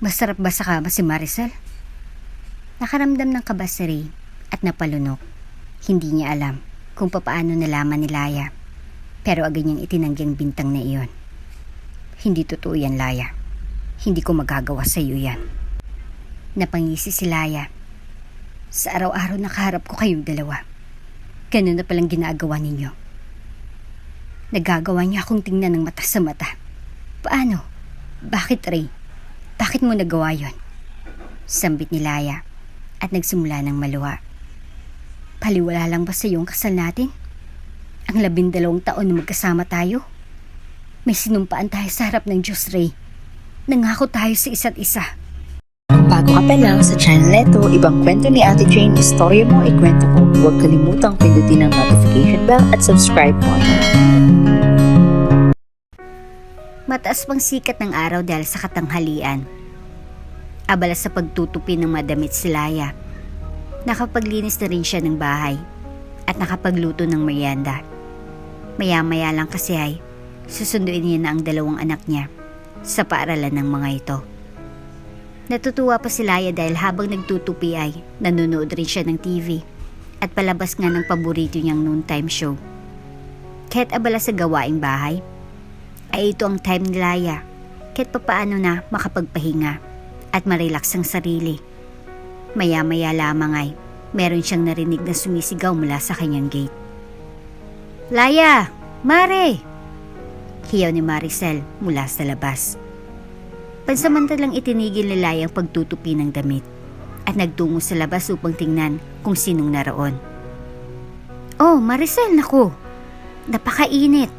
Masarap ba sa kama si Maricel? Nakaramdam ng kaba si Ray at napalunok. Hindi niya alam kung papaano nalaman ni Laya. Pero agad niyang itinanggi bintang na iyon. Hindi totoo yan, Laya. Hindi ko magagawa sa iyo yan. Napangisi si Laya. Sa araw-araw nakaharap ko kayong dalawa. Ganun na palang ginagawa ninyo. Nagagawa niya akong tingnan ng mata sa mata. Paano? Bakit, Ray? Bakit mo nagawa yon? Sambit ni Laya at nagsimula ng maluha. Paliwala lang ba sa iyong kasal natin? Ang 12 taon na magkasama tayo? May sinumpaan tayo sa harap ng Diyos, Ray. Nangako tayo sa isa't isa. Bago ka pa lang sa channel neto, ibang kwento ni Ate Jane, istorya mo, ikwento ko. Huwag kalimutang pindutin ang notification bell at subscribe po. Mataas pang sikat ng araw dahil sa katanghalian. Abala sa pagtutupi ng madamit si Laya. Nakapaglinis na rin siya ng bahay at nakapagluto ng merienda. Maya-maya lang kasi ay susunduin niya na ang 2 anak niya sa paaralan ng mga ito. Natutuwa pa si Laya dahil habang nagtutupi ay nanonood rin siya ng TV at palabas nga ng paborito niyang noontime show. Kahit abala sa gawaing bahay, ay ito ang time ni Laya kahit papaano na makapagpahinga at marelax ang sarili. Maya-maya lamang ay meron siyang narinig na sumisigaw mula sa kanyang gate. Laya! Mare! Hiyaw ni Maricel mula sa labas. Pansamantalang itinigil ni Laya ang pagtutupi ng damit at nagtungo sa labas upang tingnan kung sinong naroon. Oh, Maricel, naku! Napakainit!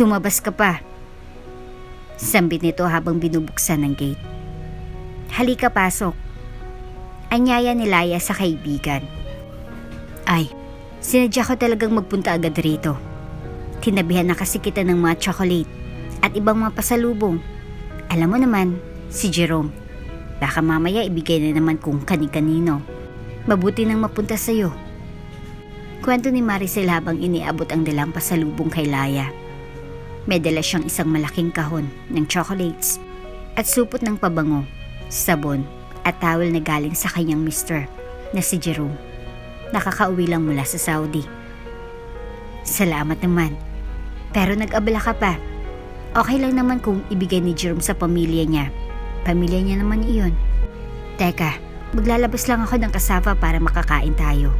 Lumabas ka pa! Sambit nito habang binubuksan ng gate. Halika, pasok. Anyaya ni Laya sa kaibigan. Ay, sinadya ko talagang magpunta agad rito. Tinabihan na kasi kita ng mga chocolate at ibang mga pasalubong. Alam mo naman, si Jerome. Baka mamaya ibigay na naman kung kani-kanino. Mabuti nang mapunta sa'yo. Kwento ni Maricel habang iniabot ang dalang pasalubong kay Laya. May dala siyang isang malaking kahon ng chocolates at supot ng pabango, sabon at towel na galing sa kanyang mister na si Jerome. Nakakauwi lang mula sa Saudi. Salamat naman. Pero nag-abala ka pa. Okay lang naman kung ibigay ni Jerome sa pamilya niya. Pamilya niya naman iyon. Teka, maglalabas lang ako ng kasava para makakain tayo.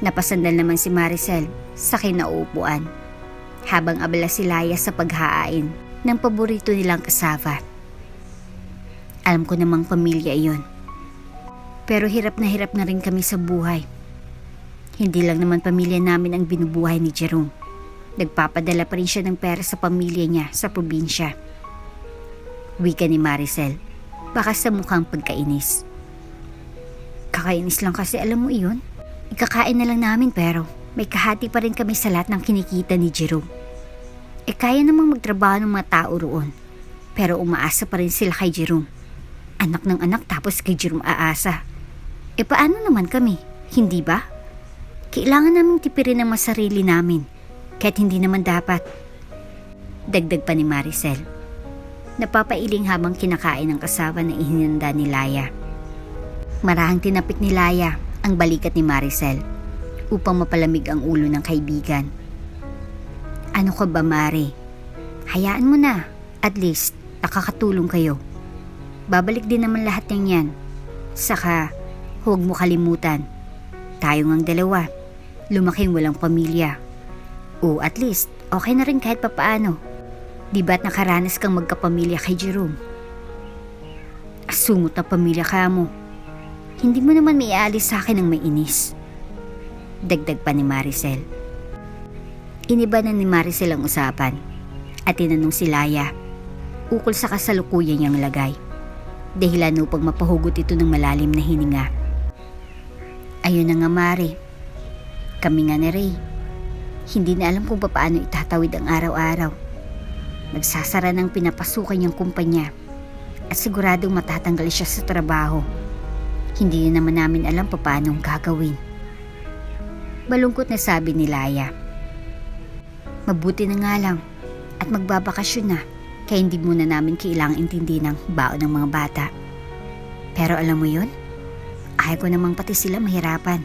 Napasandal naman si Maricel sa kinauupuan habang abala si Laya sa paghahain ng paborito nilang kasava. Alam ko namang pamilya iyon. Pero hirap na rin kami sa buhay. Hindi lang naman pamilya namin ang binubuhay ni Jerome. Nagpapadala pa rin siya ng pera sa pamilya niya sa probinsya. Wika ni Maricel, baka sa mukhang pagkainis. Kakainis lang kasi, alam mo iyon. Ikakain na lang namin pero may kahati pa rin kami sa lahat ng kinikita ni Jerome. Kaya namang magtrabaho ng mga tao roon. Pero umaasa pa rin sila kay Jerome. Anak ng anak tapos kay Jerome aasa. Paano naman kami? Hindi ba? Kailangan naming tipirin ang masarili namin. Kahit hindi naman dapat. Dagdag pa ni Maricel. Napapailing habang kinakain ang kasama na ihinanda ni Laya. Marahang tinapik ni Laya ang balikat ni Maricel upang mapalamig ang ulo ng kaibigan. Ano ka ba, Mare? Hayaan mo na. At least, nakakatulong kayo. Babalik din naman lahat ng yan. Saka, huwag mo kalimutan. Tayo ngang dalawa. Lumaking walang pamilya. O at least, okay na rin kahit papaano. Di ba't nakaranas kang magkapamilya kay Jerome? Asungot na pamilya ka mo. Hindi mo naman may aalis sa akin ng may inis. Dagdag pa ni Maricel. Iniba na ni Maricel ang usapan at tinanong si Laya ukol sa kasalukuyan niyang lagay. Dahilan upang mapahugot ito ng malalim na hininga. Ayun na nga, Mare. Kami nga ni Ray. Hindi na alam kung paano itatawid ang araw-araw. Nagsasara ng pinapasukan niyang kumpanya at siguradong matatanggal siya sa trabaho. Hindi na naman namin alam paano ang gagawin. Malungkot na sabi ni Laya. Mabuti na nga lang at magbabakasyon na Kaya hindi muna namin kailangang intindi ng baon ng mga bata. Pero alam mo yun? Ayaw ko namang pati sila mahirapan.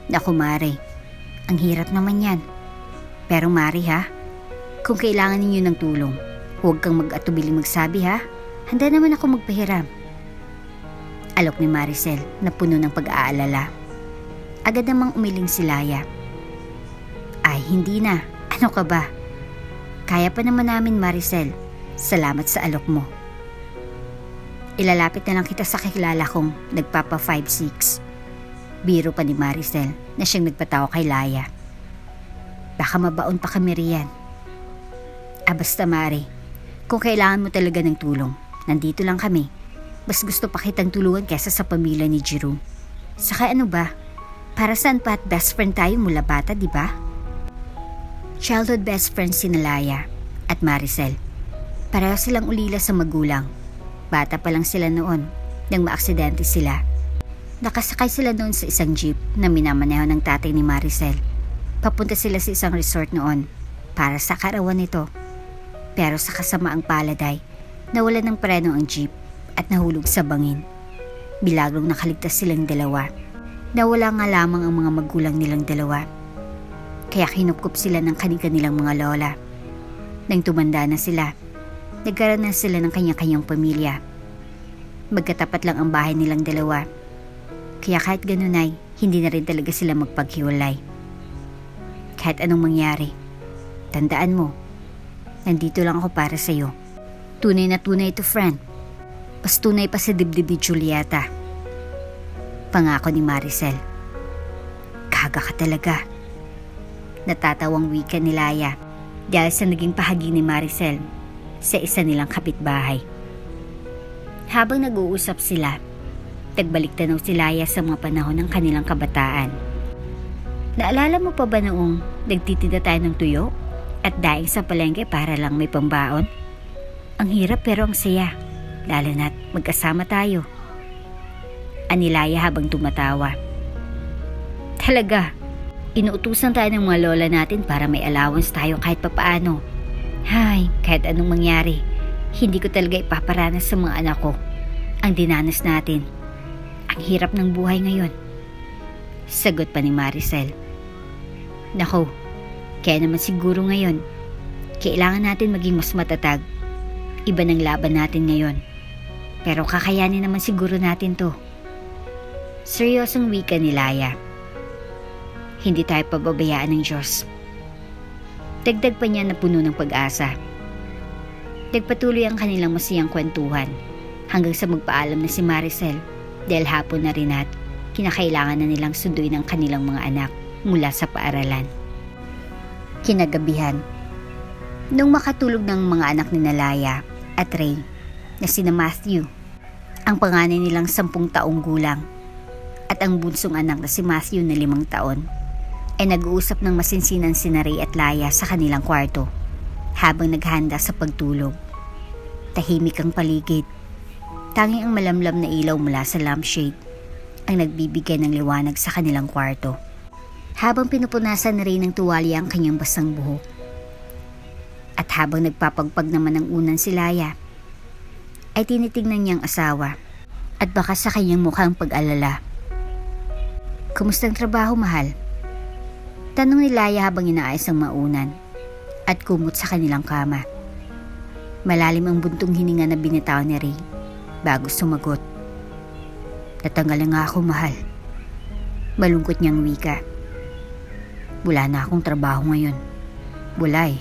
Naku Mari, ang hirap naman yan. Pero Mari ha, kung kailangan ninyo ng tulong, huwag kang mag-atubiling magsabi ha. Handa naman ako magpahiram. Alok ni Maricel na puno ng pag-aalala. Agad namang umiling si Laya. Ay hindi na, ano ka ba? Kaya pa naman namin Maricel, salamat sa alok mo. Ilalapit na lang kita sa kakilala kong nagpapa 5'6". Biro pa ni Maricel na siyang nagpatawa kay Laya. Baka mabaon pa kami riyan. Basta Mari, kung kailangan mo talaga ng tulong, nandito lang kami. Mas gusto pa kitang tulungan kesa sa pamilya ni Jerome. Saka ano ba? Para saan pa at best friend tayo mula bata, di ba? Childhood best friends si Laya at Maricel. Pareho silang ulila sa magulang. Bata pa lang sila noon nang maaksidente sila. Nakasakay sila noon sa isang jeep na minamaneho ng tatay ni Maricel. Papunta sila sa isang resort noon para sa karawan nito. Pero sa kasamaang palad ay nawala ng preno ang jeep at nahulog sa bangin. Bilagrong nakaligtas silang dalawa. Nawala nga lamang ang mga magulang nilang dalawa. Kaya kinupkup sila ng kanilang mga lola. Nang tumanda na sila, nagkaroon na sila ng kanya-kanyang pamilya. Magkatapat lang ang bahay nilang dalawa. Kaya kahit ganun ay, hindi na rin talaga sila magpaghiwalay. Kahit anong mangyari, tandaan mo, nandito lang ako para sa'yo. Tunay na tunay to friend. Mas tunay pa sa dibdib ni Julieta. Pangako ni Maricel. Kaga ka talaga. Natatawang wika ni Laya dahil sa naging pahagi ni Maricel sa isa nilang kapitbahay. Habang nag-uusap sila, nagbalik tanaw si Laya sa mga panahon ng kanilang kabataan. Naalala mo pa ba noong nagtitinda tayo ng tuyo at daing sa palengke para lang may pambaon? Ang hirap pero ang saya, lalo na't magkasama tayo. Ani Laya habang tumatawa. Talaga, inuutusan tayo ng mga lola natin para may allowance tayo kahit papaano. Hay, kahit anong mangyari, hindi ko talaga ipaparanas sa mga anak ko ang dinanas natin. Ang hirap ng buhay ngayon. Sagot pa ni Maricel. Nako, kaya naman siguro ngayon, kailangan natin maging mas matatag. Iba ng laban natin ngayon. Pero kakayanin naman siguro natin to. Seryosong wika ni Laya. Hindi tayo pababayaan ng Diyos. Dagdag pa niya na puno ng pag-asa. Nagpatuloy ang kanilang masayang kwentuhan hanggang sa magpaalam na si Maricel dahil hapon na rin at kinakailangan na nilang sunduin ang kanilang mga anak mula sa paaralan. Kinagabihan, nung makatulog ng mga anak ni Laya at Ray na sina Matthew, ang panganay nilang 10 taong gulang at ang bunsong anak na si Matthew na 5 taon, ay nag-uusap ng masinsinan sina Ray at Laya sa kanilang kwarto habang naghanda sa pagtulog. Tahimik ang paligid. Tanging ang malamlam na ilaw mula sa lampshade ang nagbibigay ng liwanag sa kanilang kwarto. Habang pinupunasan ni Ray ng tuwalya ang kanyang basang buhok. At habang nagpapagpag naman ng unan si Laya, ay tinitignan niyang asawa at baka sa kanyang mukhang pag-alala. Kumusta ang trabaho, mahal? Tanong ni Laya habang inaayos ang maunan at kumot sa kanilang kama. Malalim ang buntong hininga na binitaw ni Ray bago sumagot. Natanggal nga ako, mahal. Malungkot niyang wika. Wala na akong trabaho ngayon. Wala eh.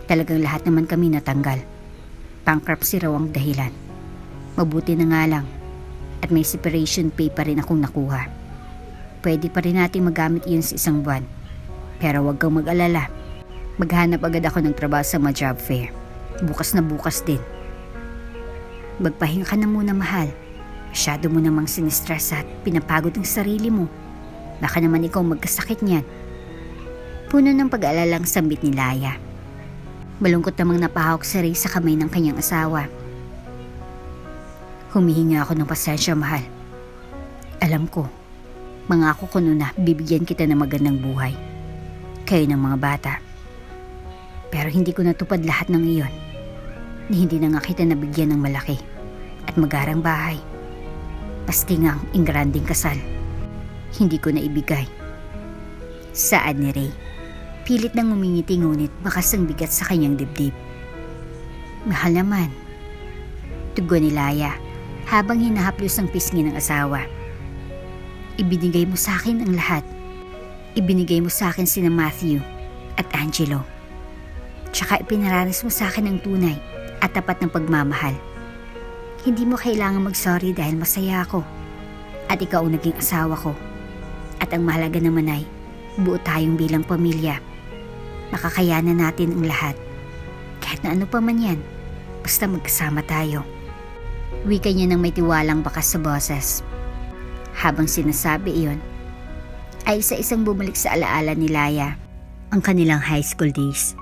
Talagang lahat naman kami natanggal. Bankruptcy raw ang dahilan. Mabuti na nga lang at may separation pay pa rin akong nakuha. Pwede pa rin natin magamit iyon sa isang buwan. Pero huwag kang mag-alala. Maghanap agad ako ng trabaho sa mga job fair. Bukas na bukas din. Magpahinga ka na muna, mahal. Masyado mo namang sinistress at pinapagod ang sarili mo. Baka naman ikaw magkasakit niyan. Puno ng pag-aalalang sambit ni Laya. Malungkot namang napahawak si Ray sa kamay ng kanyang asawa. Humihinga ako ng pasensya, mahal. Alam ko, mangako ko noon na bibigyan kita ng magandang buhay. Kayo ng mga bata. Pero hindi ko natupad lahat ng iyon na hindi na nga kita nabigyan ng malaki at magarang bahay. Paski nga ang ingranding kasal. Hindi ko na ibigay. Saad ni Ray. Pilit nang umingiti ngunit bakas ang bigat sa kanyang dibdib. Mahal naman. Tugon ni Laya habang hinahaplos ang pisngi ng asawa. Ibinigay mo sa akin ang lahat. Ibinigay mo sa akin sina Matthew at Angelo. Tsaka ipinaranas mo sa akin ang tunay at tapat ng pagmamahal. Hindi mo kailangan mag-sorry dahil masaya ako. At ikaw ang naging asawa ko. At ang mahalaga naman ay buo tayong bilang pamilya. Makakayanan natin ang lahat. Kahit na ano pa man yan, basta magkasama tayo. Wika niya ng may tiwalang bakas sa boses. Habang sinasabi iyon, ay isa-isang bumalik sa alaala ni Laya ang kanilang high school days.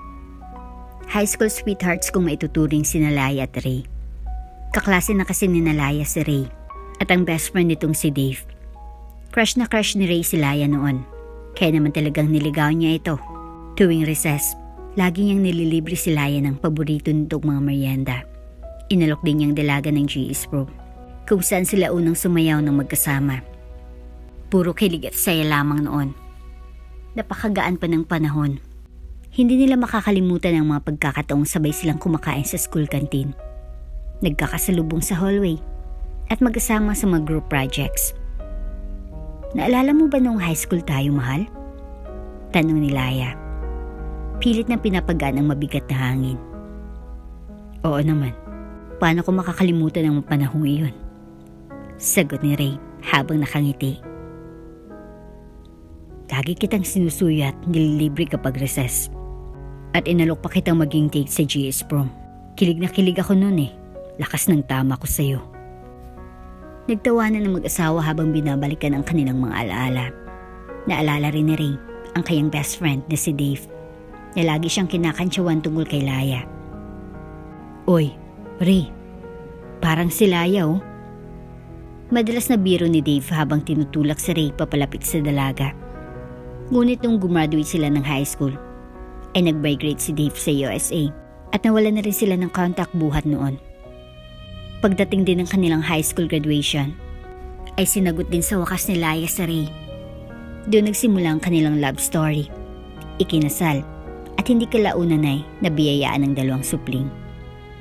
High school sweethearts kung maituturing sina Laya at Ray. Kaklase na kasi ni Laya si Ray at ang best friend nitong si Dave. Crush na crush ni Ray si Laya noon, kaya naman talagang niligaw niya ito. Tuwing recess, lagi niyang nililibre si Laya ng paborito nitong mga merienda. Inalok din niyang dalaga ng GS Pro, kung saan sila unang sumayaw ng magkasama. Puro kilig at saya lamang noon. Napakagaan pa ng panahon. Hindi nila makakalimutan ang mga pagkakataong sabay silang kumakain sa school canteen. Nagkakasalubong sa hallway at magkasama sa mga group projects. Naalala mo ba noong high school tayo, mahal? Tanong ni Laya. Pilit na pinapagaan ang mabigat na hangin. Oo naman. Paano ko makakalimutan ang panahong iyon? Sagot ni Ray habang nakangiti. Lagi kitang sinusuyo at nililibre kapag recess. At inalok pa kitang maging take sa GS Prom. Kilig na kilig ako noon eh. Lakas ng tama ko sa'yo. Nagtawanan ng mag-asawa habang binabalikan ang kanilang mga alaala. Naalala rin ni Ray ang kanyang best friend na si Dave na lagi siyang kinakantsawan tungkol kay Laya. Oy, Ray, parang si Laya oh. Madalas na biro ni Dave habang tinutulak si Ray papalapit sa dalaga. Ngunit nung gumraduate sila ng high school, ay nag-migrate si Dave sa USA at nawala na rin sila ng contact buhat noon. Pagdating din ng kanilang high school graduation, ay sinagot din sa wakas ni Laya sa Ray. Doon nagsimula ang kanilang love story. Ikinasal at hindi kalaunan ay nabiyayaan ng dalawang supling.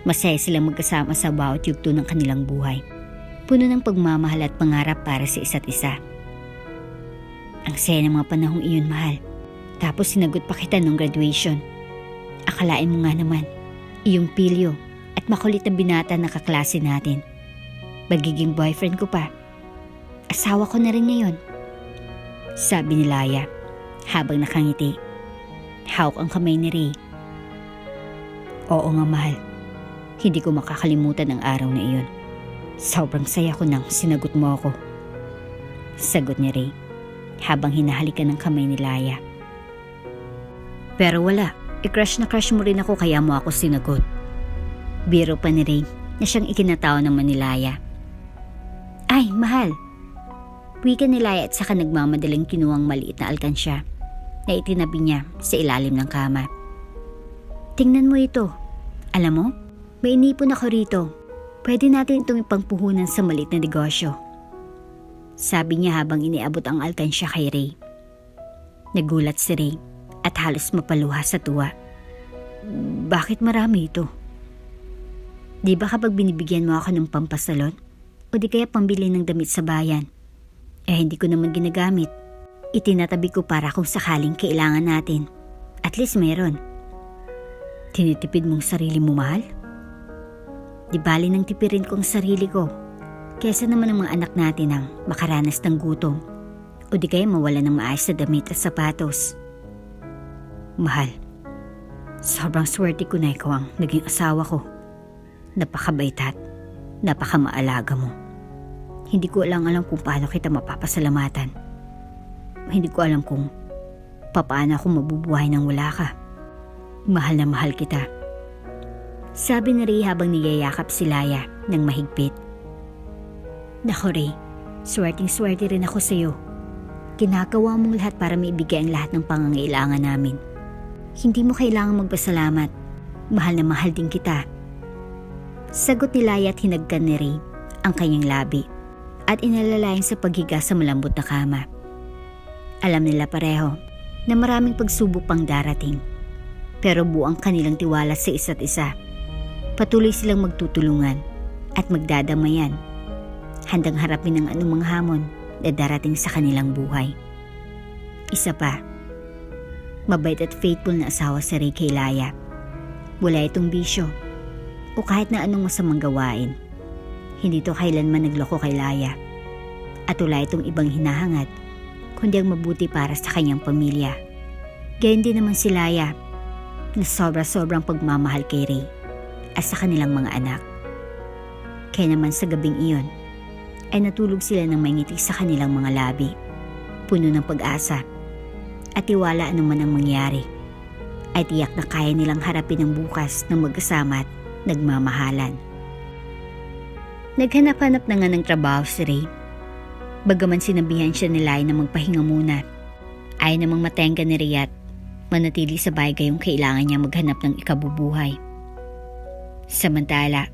Masaya silang magkasama sa bawat yugto ng kanilang buhay. Puno ng pagmamahal at pangarap para sa isa't isa. Ang saya ng mga panahong iyon, mahal. Tapos sinagot pa kita nung graduation. Akalain mo nga naman, iyong pilyo at makulit na binata na kaklase natin. Magiging boyfriend ko pa. Asawa ko na rin ngayon. Sabi ni Laya habang nakangiti. Hawak ang kamay ni Ray. Oo nga, mahal. Hindi ko makakalimutan ang araw na iyon. Sobrang saya ko nang sinagot mo ako. Sagot ni Ray habang hinahalikan ng kamay ni Laya. Pero wala, i-crush na crush mo rin ako kaya mo ako sinagot. Biro pa ni Ray na siyang ikinatawa naman ni Laya. Ay, mahal. Wika ni Laya at saka nagmamadaling kinuwang maliit na alkansya na itinabi niya sa ilalim ng kama. Tingnan mo ito. Alam mo, may inipon ako rito. Pwede natin itong ipangpuhunan sa maliit na negosyo. Sabi niya habang iniabot ang alkansya kay Ray. Nagulat si Ray at halos mapaluha sa tuwa. Bakit marami ito? Di ba kapag binibigyan mo ako ng pampasalon o di kaya pambili ng damit sa bayan, hindi ko naman ginagamit. Itinatabi ko para kung sakaling kailangan natin. At least meron. Tinitipid mong sarili mo, mahal? Di bali nang tipirin ko ang sarili ko kesa naman ang mga anak natin ang makaranas ng gutom o di kaya mawala ng maayos na damit at sapatos. Mahal, sobrang swerte ko na ikaw ang naging asawa ko. Napakabait at napakamaalaga mo. Hindi ko alam kung paano kita mapapasalamatan. Hindi ko alam kung paano ako mabubuhay nang wala ka. Mahal na mahal kita. Sabi ni Ray habang niyayakap si Laya ng mahigpit. Nako Ray, swerteng-swerte rin ako sa'yo. Ginagawa mong lahat para maibigay ang lahat ng pangangailangan namin. Hindi mo kailangang magpasalamat. Mahal na mahal din kita. Sagot ni Laya at hinagkan ni Ray ang kanyang labi at inalalayan sa paghiga sa malambot na kama. Alam nila pareho na maraming pagsubok pang darating, pero buo ang kanilang tiwala sa isa't isa. Patuloy silang magtutulungan at magdadamayan, handang harapin ang anumang hamon na darating sa kanilang buhay. Isa pa, mabait at faithful na asawa si Ray kay Laya. Wala itong bisyo o kahit na anong masamang gawain. Hindi to kailanman nagloko kay Laya. At wala itong ibang hinahangad kundi ang mabuti para sa kanyang pamilya. Gayon din naman si Laya na sobra-sobrang pagmamahal kay Ray at sa kanilang mga anak. Kaya naman sa gabing iyon ay natulog sila ng may ngiti sa kanilang mga labi, puno ng pag-asa at tiwala anuman ang mangyari, ay tiyak na kaya nilang harapin ang bukas ng magkasama at nagmamahalan. Naghanap-hanap na nga ng trabaho si Ray. Bagaman sinabihan siya ni Laya na magpahinga muna, ay namang matengga ni Ray at manatili sa bahay gayong kailangan niya maghanap ng ikabubuhay. Samantala,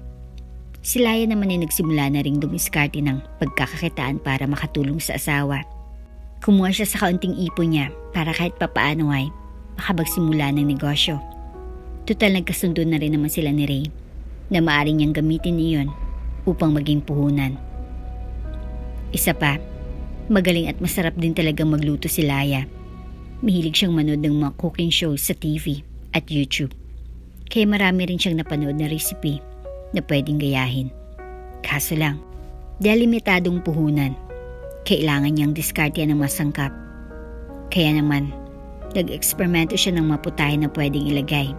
si Laya naman ay nagsimula na ring dumiskarte ng pagkakakitaan para makatulong sa asawa. Kumuha siya sa kaunting ipon niya para kahit papaano ay makapagsimula ng negosyo. Tutal nagkasundo na rin naman sila ni Ray na maaari niyang gamitin iyon upang maging puhunan. Isa pa, magaling at masarap din talagang magluto si Laya. Mahilig siyang manood ng mga cooking shows sa TV at YouTube. Kaya marami rin siyang napanood na recipe na pwedeng gayahin. Kaso lang, dahil limitadong puhunan, kailangan niyang diskartehan ng masangkap. Kaya naman, nag-eksperimento siya ng maputahe na pwedeng ilagay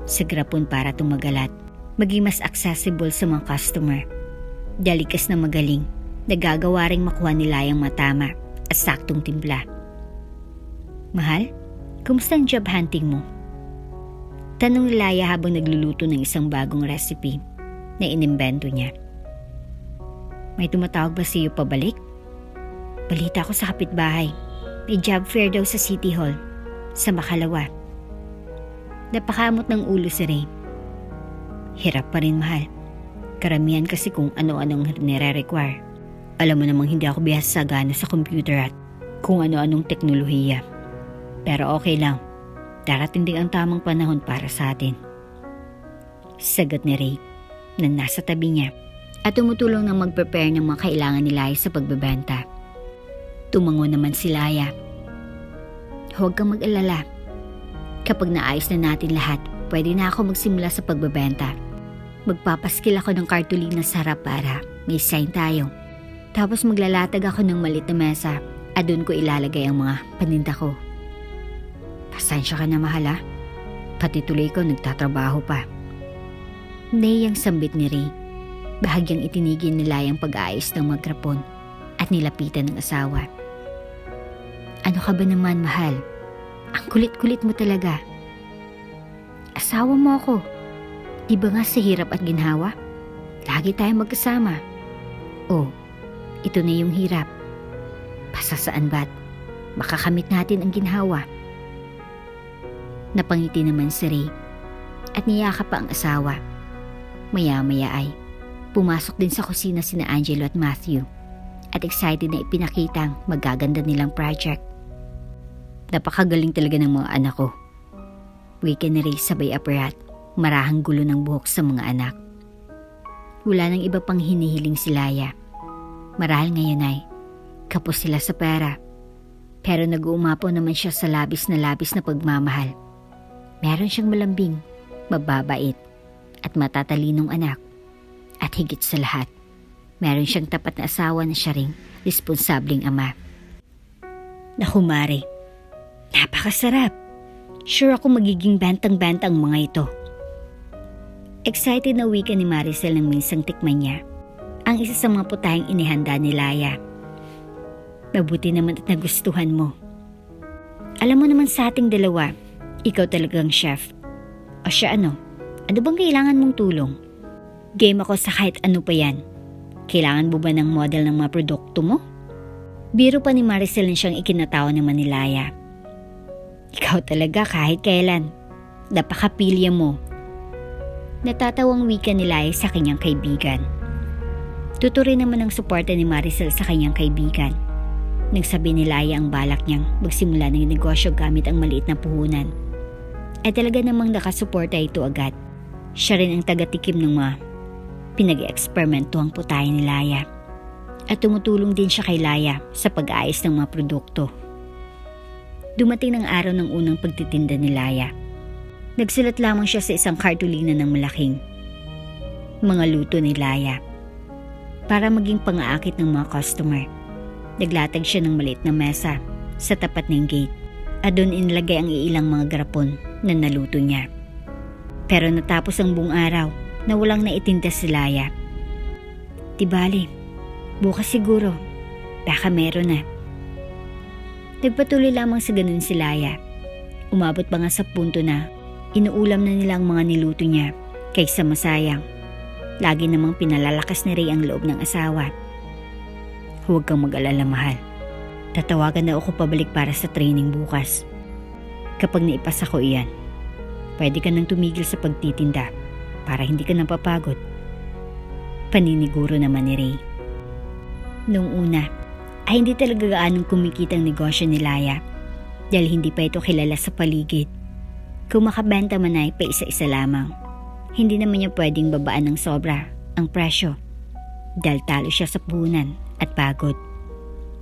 sa grapon para tumagalat, maging mas accessible sa mga customer. Dalikas na magaling, nagagawa ring makuha nila yung matama at saktong timpla. Mahal, kumusta ang job hunting mo? Tanong ni Laya habang nagluluto ng isang bagong recipe na inimbento niya. May tumatawag ba sa iyo pabalik? Balita ko sa kapitbahay, may job fair daw sa City Hall, sa Makalawa. Napakamot ng ulo si Ray. Hirap pa rin, mahal. Karamihan kasi kung ano-anong nire-require. Alam mo namang hindi ako bihasa sagana sa computer at kung ano-anong teknolohiya. Pero okay lang. Darating din ang tamang panahon para sa atin. Sagot ni Ray na nasa tabi niya at tumutulong na mag-prepare ng mga kailangan ni Laya sa pagbebenta. Tumango naman si Laya. Huwag kang mag-alala. Kapag naayos na natin lahat, pwede na ako magsimula sa pagbebenta. Magpapaskil ako ng kartulina sa harap para may sign tayo. Tapos maglalatag ako ng maliit na mesa at doon ko ilalagay ang mga paninda ko. Pasensya ka na, mahal, ha? Pati tuloy ko nagtatrabaho pa. Nahiyang sambit ni Ray. Bahagyang itinigil nila ang pag-aayos ng magrapon at nilapitan ng asawa. Ano ka ba naman, mahal? Ang kulit-kulit mo talaga. Asawa mo ako. Di ba nga sa hirap at ginhawa? Lagi tayong magkasama. Oh, ito na yung hirap. Pasasaan ba't makakamit natin ang ginhawa? Napangiti naman si Ray at niyakap pa ang asawa. Maya-maya ay pumasok din sa kusina sina Angelo at Matthew at excited na ipinakita ang magaganda nilang project. Napakagaling talaga ng mga anak ko. Wika ni Ray sabay aparat, marahang gulo ng buhok sa mga anak. Wala nang iba pang hinihiling si Laya. Marahil ngayon ay kapos sila sa pera. Pero nag-uumapaw naman siya sa labis na pagmamahal. Meron siyang malambing, mababait at matatalinong anak. At higit sa lahat, meron siyang tapat na asawa na siya ring responsableng ama. Naku, Mare, napakasarap. Sure ako magiging bentang-benta ang mga ito. Excited na wika ni Maricel nang minsang tikman niya ang isa sa mga putaheng inihanda ni Laya. Mabuti naman at nagustuhan mo. Alam mo naman sa ating dalawa, ikaw talagang chef. O siya ano? Ano bang kailangan mong tulong? Game ako sa kahit ano pa yan. Kailangan mo ba ng model ng mga produkto mo? Biro pa ni Maricel na siyang ikinatawa naman ni Laya. Ikaw talaga kahit kailan. Napakapilya mo. Natatawang wika ni Laya sa kanyang kaibigan. Tuturin naman ang suporta ni Maricel sa kanyang kaibigan. Nagsabi ni Laya ang balak niyang magsimula ng negosyo gamit ang maliit na puhunan. Ay talaga namang nakasuporta ito agad. Siya rin ang taga-tikim ng mga pinag-eksperimentuhang putahe ni Laya. At tumutulong din siya kay Laya sa pag-aayos ng mga produkto. Dumating ng araw ng unang pagtitinda ni Laya. Nagsulat lamang siya sa isang kartulina ng malaking mga luto ni Laya. Para maging pang-aakit ng mga customer, naglatag siya ng maliit na mesa sa tapat ng gate at doon inilagay ang iilang mga garapon na naluto niya. Pero natapos ang buong araw na walang naitinda si Laya. Di bali, bukas siguro, baka meron na. Nagpatuloy lamang sa ganun si Laya. Umabot pa nga sa punto na inuulam na nila ang mga niluto niya kaysa masayang. Lagi namang pinalalakas ni Ray ang loob ng asawa. Huwag kang mag-alala, mahal. Tatawagan na ako pabalik para sa training bukas. Kapag naipasa ko iyan, pwede ka nang tumigil sa pagtitinda para hindi ka napapagod. Paniniguro naman ni Ray. Noong una, ay hindi talaga gaanong kumikita ang negosyo ni Laya dahil hindi pa ito kilala sa paligid. Kung makabenta man ay pa isa-isa lamang. Hindi naman niya pwedeng babaan ng sobra ang presyo dahil talo siya sa puhunan at pagod.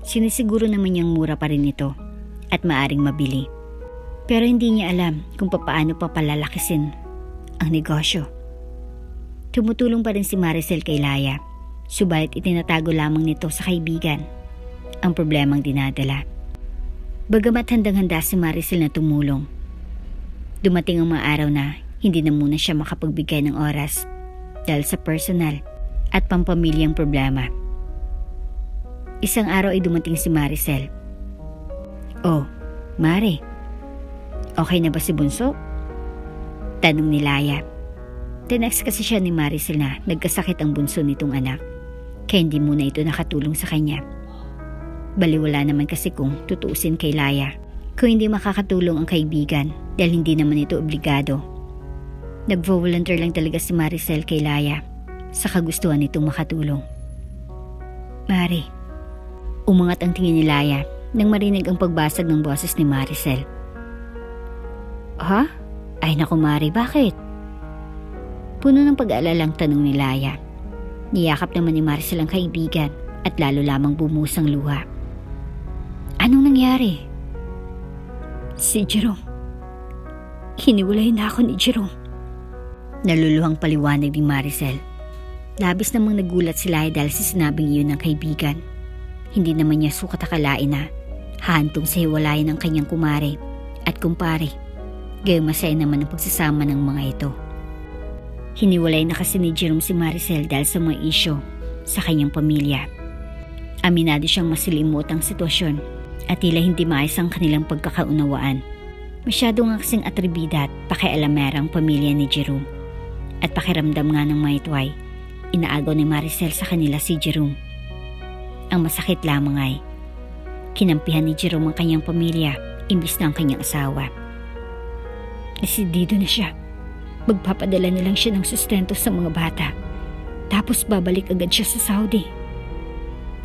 Sinisiguro naman niyang mura pa rin ito at maaring mabili. Pero hindi niya alam kung paano pa palalakisin ang negosyo. Tumutulong pa rin si Maricel kay Laya, subalit itinatago lamang nito sa kaibigan ang problemang dinadala. Bagamat handang-handa si Maricel na tumulong, dumating ang mga araw na hindi na muna siya makapagbigay ng oras dahil sa personal at pampamilyang problema. Isang araw ay dumating si Maricel. Oh, Mare, okay na ba si Bunso? Tanong ni Laya. Tinext kasi siya ni Maricel na nagkasakit ang bunso nitong anak, kaya hindi muna ito nakatulong sa kanya. Baliwala naman kasi kung tutuusin kay Laya kung hindi makakatulong ang kaibigan dahil hindi naman ito obligado. Nag-volunteer lang talaga si Maricel kay Laya sa kagustuhan nitong makatulong. Mare, umangat ang tingin ni Laya nang marinig ang pagbasag ng boses ni Maricel. Ha? Ay naku Mare, bakit? Puno ng pag-aalalang tanong ni Laya. Niyakap naman ni Maricel ang kaibigan at lalo lamang bumusang luha. Anong nangyari? Si Jerome. Hiniwalay na ako ni Jerome. Naluluhang paliwanag ni Maricel. Labis namang nagulat si Laya dahil sa sinabing iyon ng kaibigan. Hindi naman niya sukat akalain na hahantong sa hiwalayan ng kanyang kumare at kumpare. Gayong masaya naman ang pagsasama ng mga ito. Hiniwalay na kasi ni Jerome si Maricel dahil sa mga isyo sa kanyang pamilya. Aminado siyang masilimot ang sitwasyon at tila hindi maayos ang kanilang pagkakaunawaan. Masyado nga kasing atribida at pakialamera ang pamilya ni Jerome. At pakiramdam nga ng maitway, inaagaw ni Maricel sa kanila si Jerome. Ang masakit lamang ay, kinampihan ni Jerome ang kanyang pamilya imbis na ang kanyang asawa. Desidido na siya. Magpapadala na lang siya ng sustento sa mga bata. Tapos babalik agad siya sa Saudi.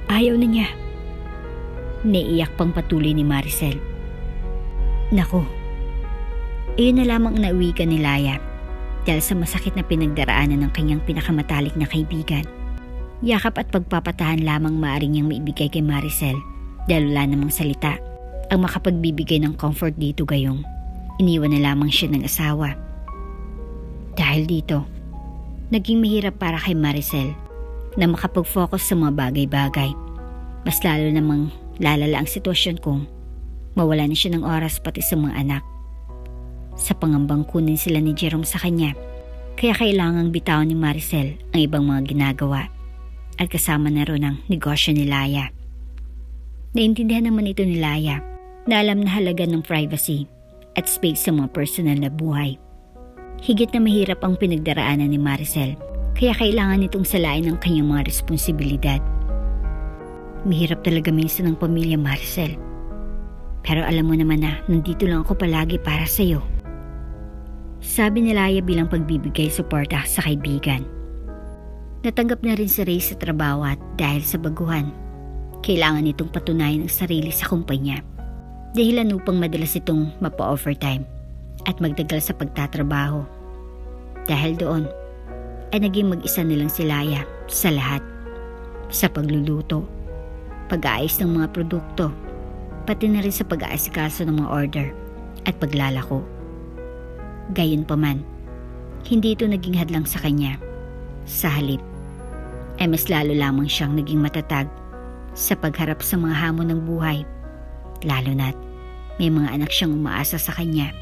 Ayaw na niya. Naiiyak pang patuloy ni Maricel. Naku, iyon na lamang ang nauwikan ni Laya dahil sa masakit na pinagdaraanan ng kanyang pinakamatalik na kaibigan. Yakap at pagpapatahan lamang maaring niyang maibigay kay Maricel dahil wala namang salita ang makapagbibigay ng comfort dito gayong iniwan na lamang siya ng asawa. Dahil dito, naging mahirap para kay Maricel na makapag-focus sa mga bagay-bagay. Mas lalo namang lalala ang sitwasyon kung mawala na siya ng oras pati sa mga anak. Sa pangambang kunin sila ni Jerome sa kanya, kaya kailangang bitawan ni Maricel ang ibang mga ginagawa at kasama na ron ang negosyo ni Laya. Naintindihan naman ito ni Laya na alam na halaga ng privacy at space sa mga personal na buhay. Higit na mahirap ang pinagdaraanan ni Maricel, kaya kailangan nitong salain ang kanyang mga responsibilidad. Mahirap talaga minsan ang pamilya, Maricel. Pero alam mo naman na nandito lang ako palagi para sa'yo. Sabi ni Laya bilang pagbibigay suporta sa kaibigan. Natanggap na rin si Ray sa trabaho at dahil sa baguhan, kailangan itong patunayan ang sarili sa kumpanya. Dahilan upang madalas itong mapa-overtime at magdagal sa pagtatrabaho. Dahil doon, ay naging mag-isa nilang si Laya sa lahat. Sa pagluluto, pag-aayos ng mga produkto, pati na rin sa pag-aasikaso ng mga order at paglalako. Gayunpaman, hindi ito naging hadlang sa kanya. Sa halip, ay mas lalo lamang siyang naging matatag sa pagharap sa mga hamon ng buhay, lalo na't may mga anak siyang umaasa sa kanya.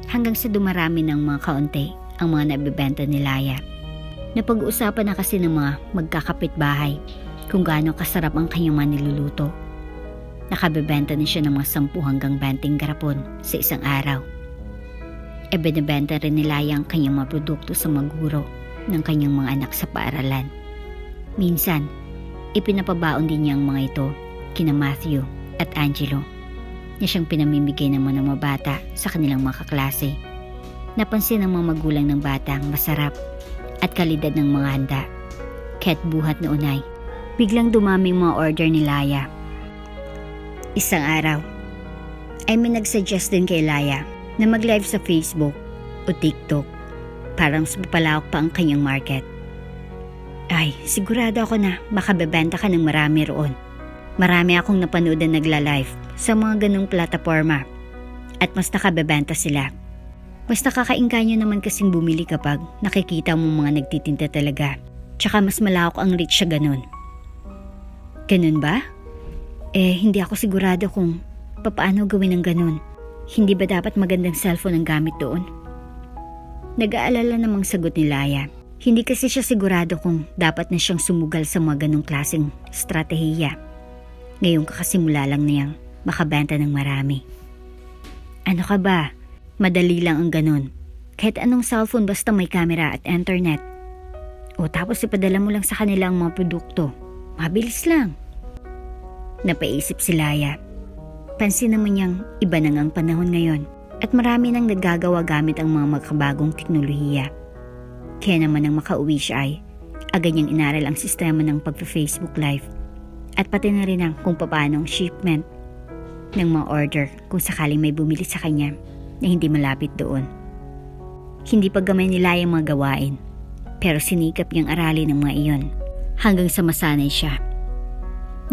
Hanggang sa dumarami ng mga kaunti ang mga nabibenta ni Laya. Napag-uusapan na kasi ng mga magkakapitbahay kung gaano kasarap ang kanyang mga niluluto. Nakabibenta na siya ng mga 10 hanggang 20 garapon sa isang araw. E binibenta rin ni Laya ang kanyang mga produkto sa mga guro ng kanyang mga anak sa paaralan. Minsan, ipinapabaon din niya ang mga ito kina Matthew at Angelo na siyang pinamimigay ng mga bata sa kanilang mga kaklase. Napansin ng mga magulang ng bata ang masarap at kalidad ng mga handa. Kaya't buhat na unay, biglang dumami ang mga order ni Laya. Isang araw, ay may nagsuggest din kay Laya na mag-live sa Facebook o TikTok para mas mapalawak pa ang kanyang market. Ay, sigurado ako na makabebenta ka ng marami roon. Marami akong napanood na nagla-live sa mga ganong plataforma at mas nakabebenta sila. Mas nakakaingganyo naman kasing bumili kapag nakikita mo mga nagtitinda talaga. Tsaka mas malawak ang reach sa ganun. Ganun ba? Hindi ako sigurado kung paano gawin ang ganun. Hindi ba dapat magandang cellphone ang gamit doon? Nag-aalala namang sagot ni Laya. Hindi kasi siya sigurado kung dapat na siyang sumugal sa mga ganong klaseng estratehiya. Ngayong kakasimula lang niyang makabenta ng marami. Ano ka ba? Madali lang ang ganon. Kahit anong cellphone basta may camera at internet. O tapos ipadala mo lang sa kanila ang mga produkto. Mabilis lang. Napaisip si Laya. Pansin naman niyang iba na ngang panahon ngayon at marami nang nagagawa gamit ang mga makabagong teknolohiya. Kaya naman nang makauwi siya ay agad niyang inaral ang sistema ng pagpa-Facebook Live at pati na rin ang kung paano ang shipment ng mga order kung sakaling may bumili sa kanya na hindi malapit doon. Hindi pa gamay nila yung mga gawain pero sinikap niyang aralin ang mga iyon hanggang sa masanay siya.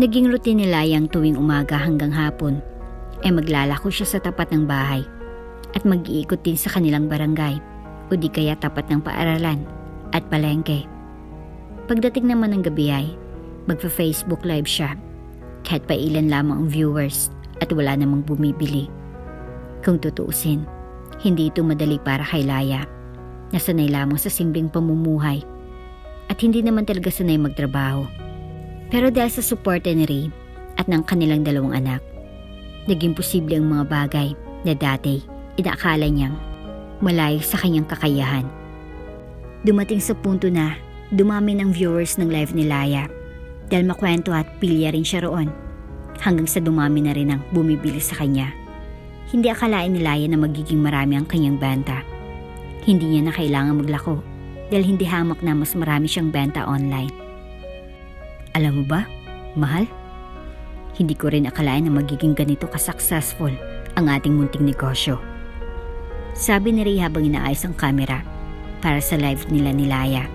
Naging routine nila yung tuwing umaga hanggang hapon ay maglalako siya sa tapat ng bahay at mag-iikot din sa kanilang barangay o di kaya tapat ng paaralan at palengke. Pagdating naman ng gabi ay magpa-Facebook Live siya kahit pa ilan lamang ang viewers at wala namang bumibili. Kung tutuusin, hindi ito madali para kay Laya. Nasanay lamang sa simpleng pamumuhay at hindi naman talaga sanay magtrabaho. Pero dahil sa suporta ni Ray at ng kanilang 2 anak, naging posible ang mga bagay na dati inaakala niyang malayo sa kanyang kakayahan. Dumating sa punto na dumami ng viewers ng live ni Laya dahil makwento at pilya rin siya roon hanggang sa dumami na rin ang bumibili sa kanya. Hindi akalain ni Laya na magiging marami ang kanyang benta. Hindi niya na kailangan maglako dahil hindi hamak na mas marami siyang benta online. Alam mo ba, mahal? Hindi ko rin akalain na magiging ganito ka-successful ang ating munting negosyo. Sabi ni Ray habang inaayos ang camera para sa live nila ni Laya.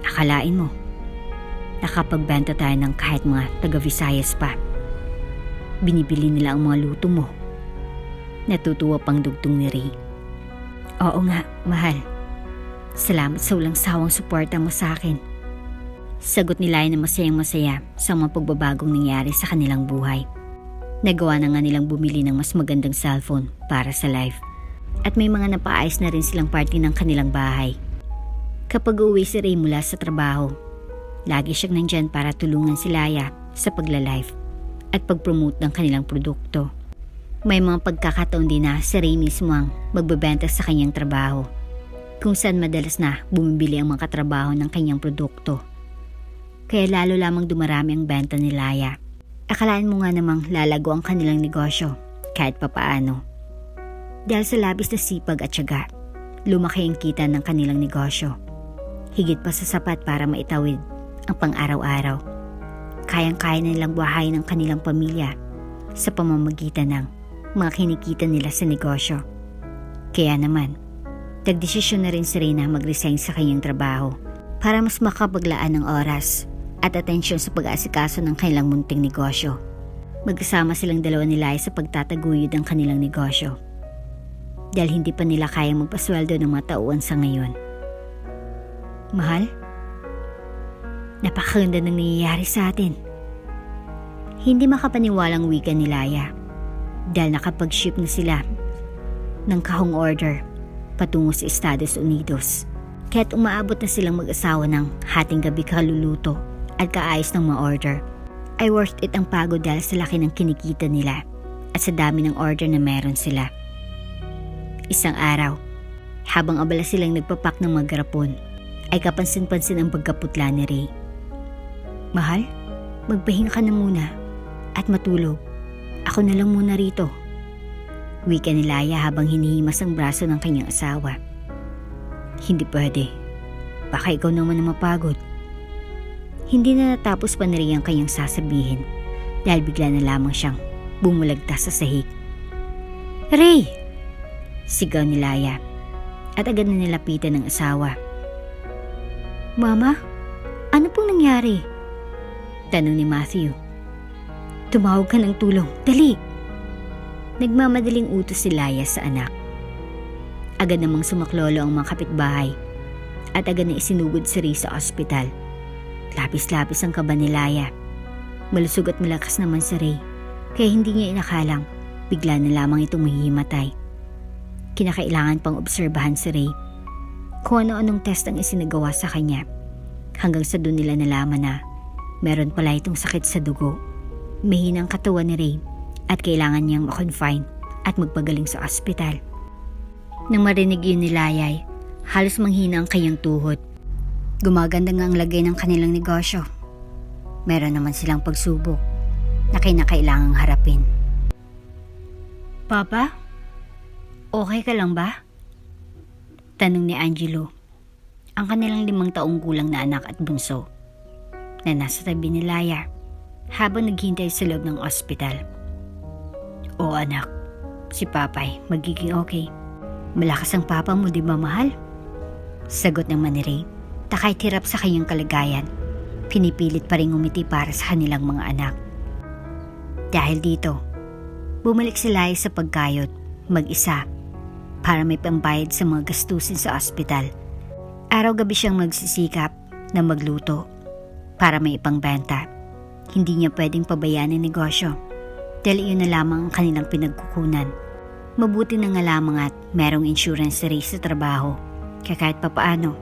Akalain mo, nakapagbenta tayo ng kahit mga taga-Visayas pa. Binibili nila ang mga luto mo. Natutuwa pang dugtong ni Ray. Oo nga, mahal. Salamat sa walang sawang suporta mo sa akin. Sagot ni Laya na masayang-masaya sa mga pagbabagong nangyari sa kanilang buhay. Nagawa na nga nilang bumili ng mas magandang cellphone para sa live. At may mga napaayos na rin silang party ng kanilang bahay. Kapag uuwi si Ray mula sa trabaho, lagi siyang nandyan para tulungan si Laya sa pagla-live at pag-promote ng kanilang produkto. May mga pagkakataon din na si Ray mismo ang magbebenta sa kanyang trabaho, kung saan madalas na bumibili ang mga katrabaho ng kanyang produkto. Kaya lalo lamang dumarami ang benta ni Laya. Akalaan mo nga namang lalago ang kanilang negosyo kahit papaano. Dahil sa labis na sipag at tiyaga, lumaki ang kita ng kanilang negosyo. Higit pa sa sapat para maitawid ang pang-araw-araw. Kayang-kaya nilang buhayin ang kanilang pamilya sa pamamagitan ng mga kinikita nila sa negosyo. Kaya naman, nagdesisyon na rin si Reyna mag-resign sa kanyang trabaho para mas makapaglaan ng oras at atensyon sa pag-aasikaso ng kanilang munting negosyo. Magkasama silang dalawa nila sa pagtataguyod ng kanilang negosyo. Dahil hindi pa nila kayang magpasweldo ng mga tauhan sa ngayon. Mahal? Napakaganda ng nangyayari sa atin. Hindi makapaniwalang wika ni Laya dahil nakapag-ship na sila ng kahong order patungo sa Estados Unidos. Kaya't umaabot na silang mag-asawa ng hating gabi kaluluto at kaayos ng mga order. Ay worth it ang pagod dahil sa laki ng kinikita nila at sa dami ng order na meron sila. Isang araw, habang abala silang nagpapak ng mga garapon, ay kapansin-pansin ang pagkaputla ni Ray. Mahal, magpahinga ka na muna at matulog. Ako na lang muna rito. Wika ni Laya habang hinihimas ang braso ng kanyang asawa. Hindi pwede. Baka ikaw naman ang mapagod. Hindi na natapos pa na Ray ang kanyang sasabihin dahil bigla na lamang siyang bumulagtas sa sahig. Ray! Sigaw ni Laya at agad na nilapitan ng asawa. Mama, ano pong nangyari? Tanong ni Matthew. Tumawag ka ng tulong, dali! Nagmamadaling utos si Laya sa anak. Agad namang sumaklolo ang mga kapitbahay at agad na isinugod si Ray sa ospital. Lapis-lapis ang kaba ni Laya. Malusog at malakas naman si Ray, kaya hindi niya inakalang bigla na lamang itong mahihimatay. Kinakailangan pang obserbahan si Ray kung ano-anong test ang isinagawa sa kanya hanggang sa doon nila nalaman na meron pala itong sakit sa dugo. Mahina ang katawan ni Ray at kailangan niyang ma-confine at magpagaling sa ospital. Nang marinig yun ni Layay, halos manghina ang kanyang tuhod. Gumaganda nga ang lagay ng kanilang negosyo. Meron naman silang pagsubok na kinakailangang harapin. Papa? Okay ka lang ba? Tanong ni Angelo, ang kanilang 5 taong gulang na anak at bunso, na nasa tabi ni Laya habang naghintay sa loob ng ospital. Oo anak, si Papay magiging okay. Malakas ang papa mo, di ba mahal? Sagot naman ni Ray, na kahit hirap sa kanyang kalagayan, pinipilit pa rin umiti para sa kanilang mga anak. Dahil dito, bumalik si Laya sa pagkayod, mag-isa, para may pambayad sa mga gastusin sa ospital. Araw-gabi siyang magsisikap na magluto para may ipangbenta. Hindi niya pwedeng pabayaan ang negosyo dahil iyon na lamang ang kanilang pinagkukunan. Mabuti na nga lamang at merong insurance si Ray sa trabaho, kaya kahit papaano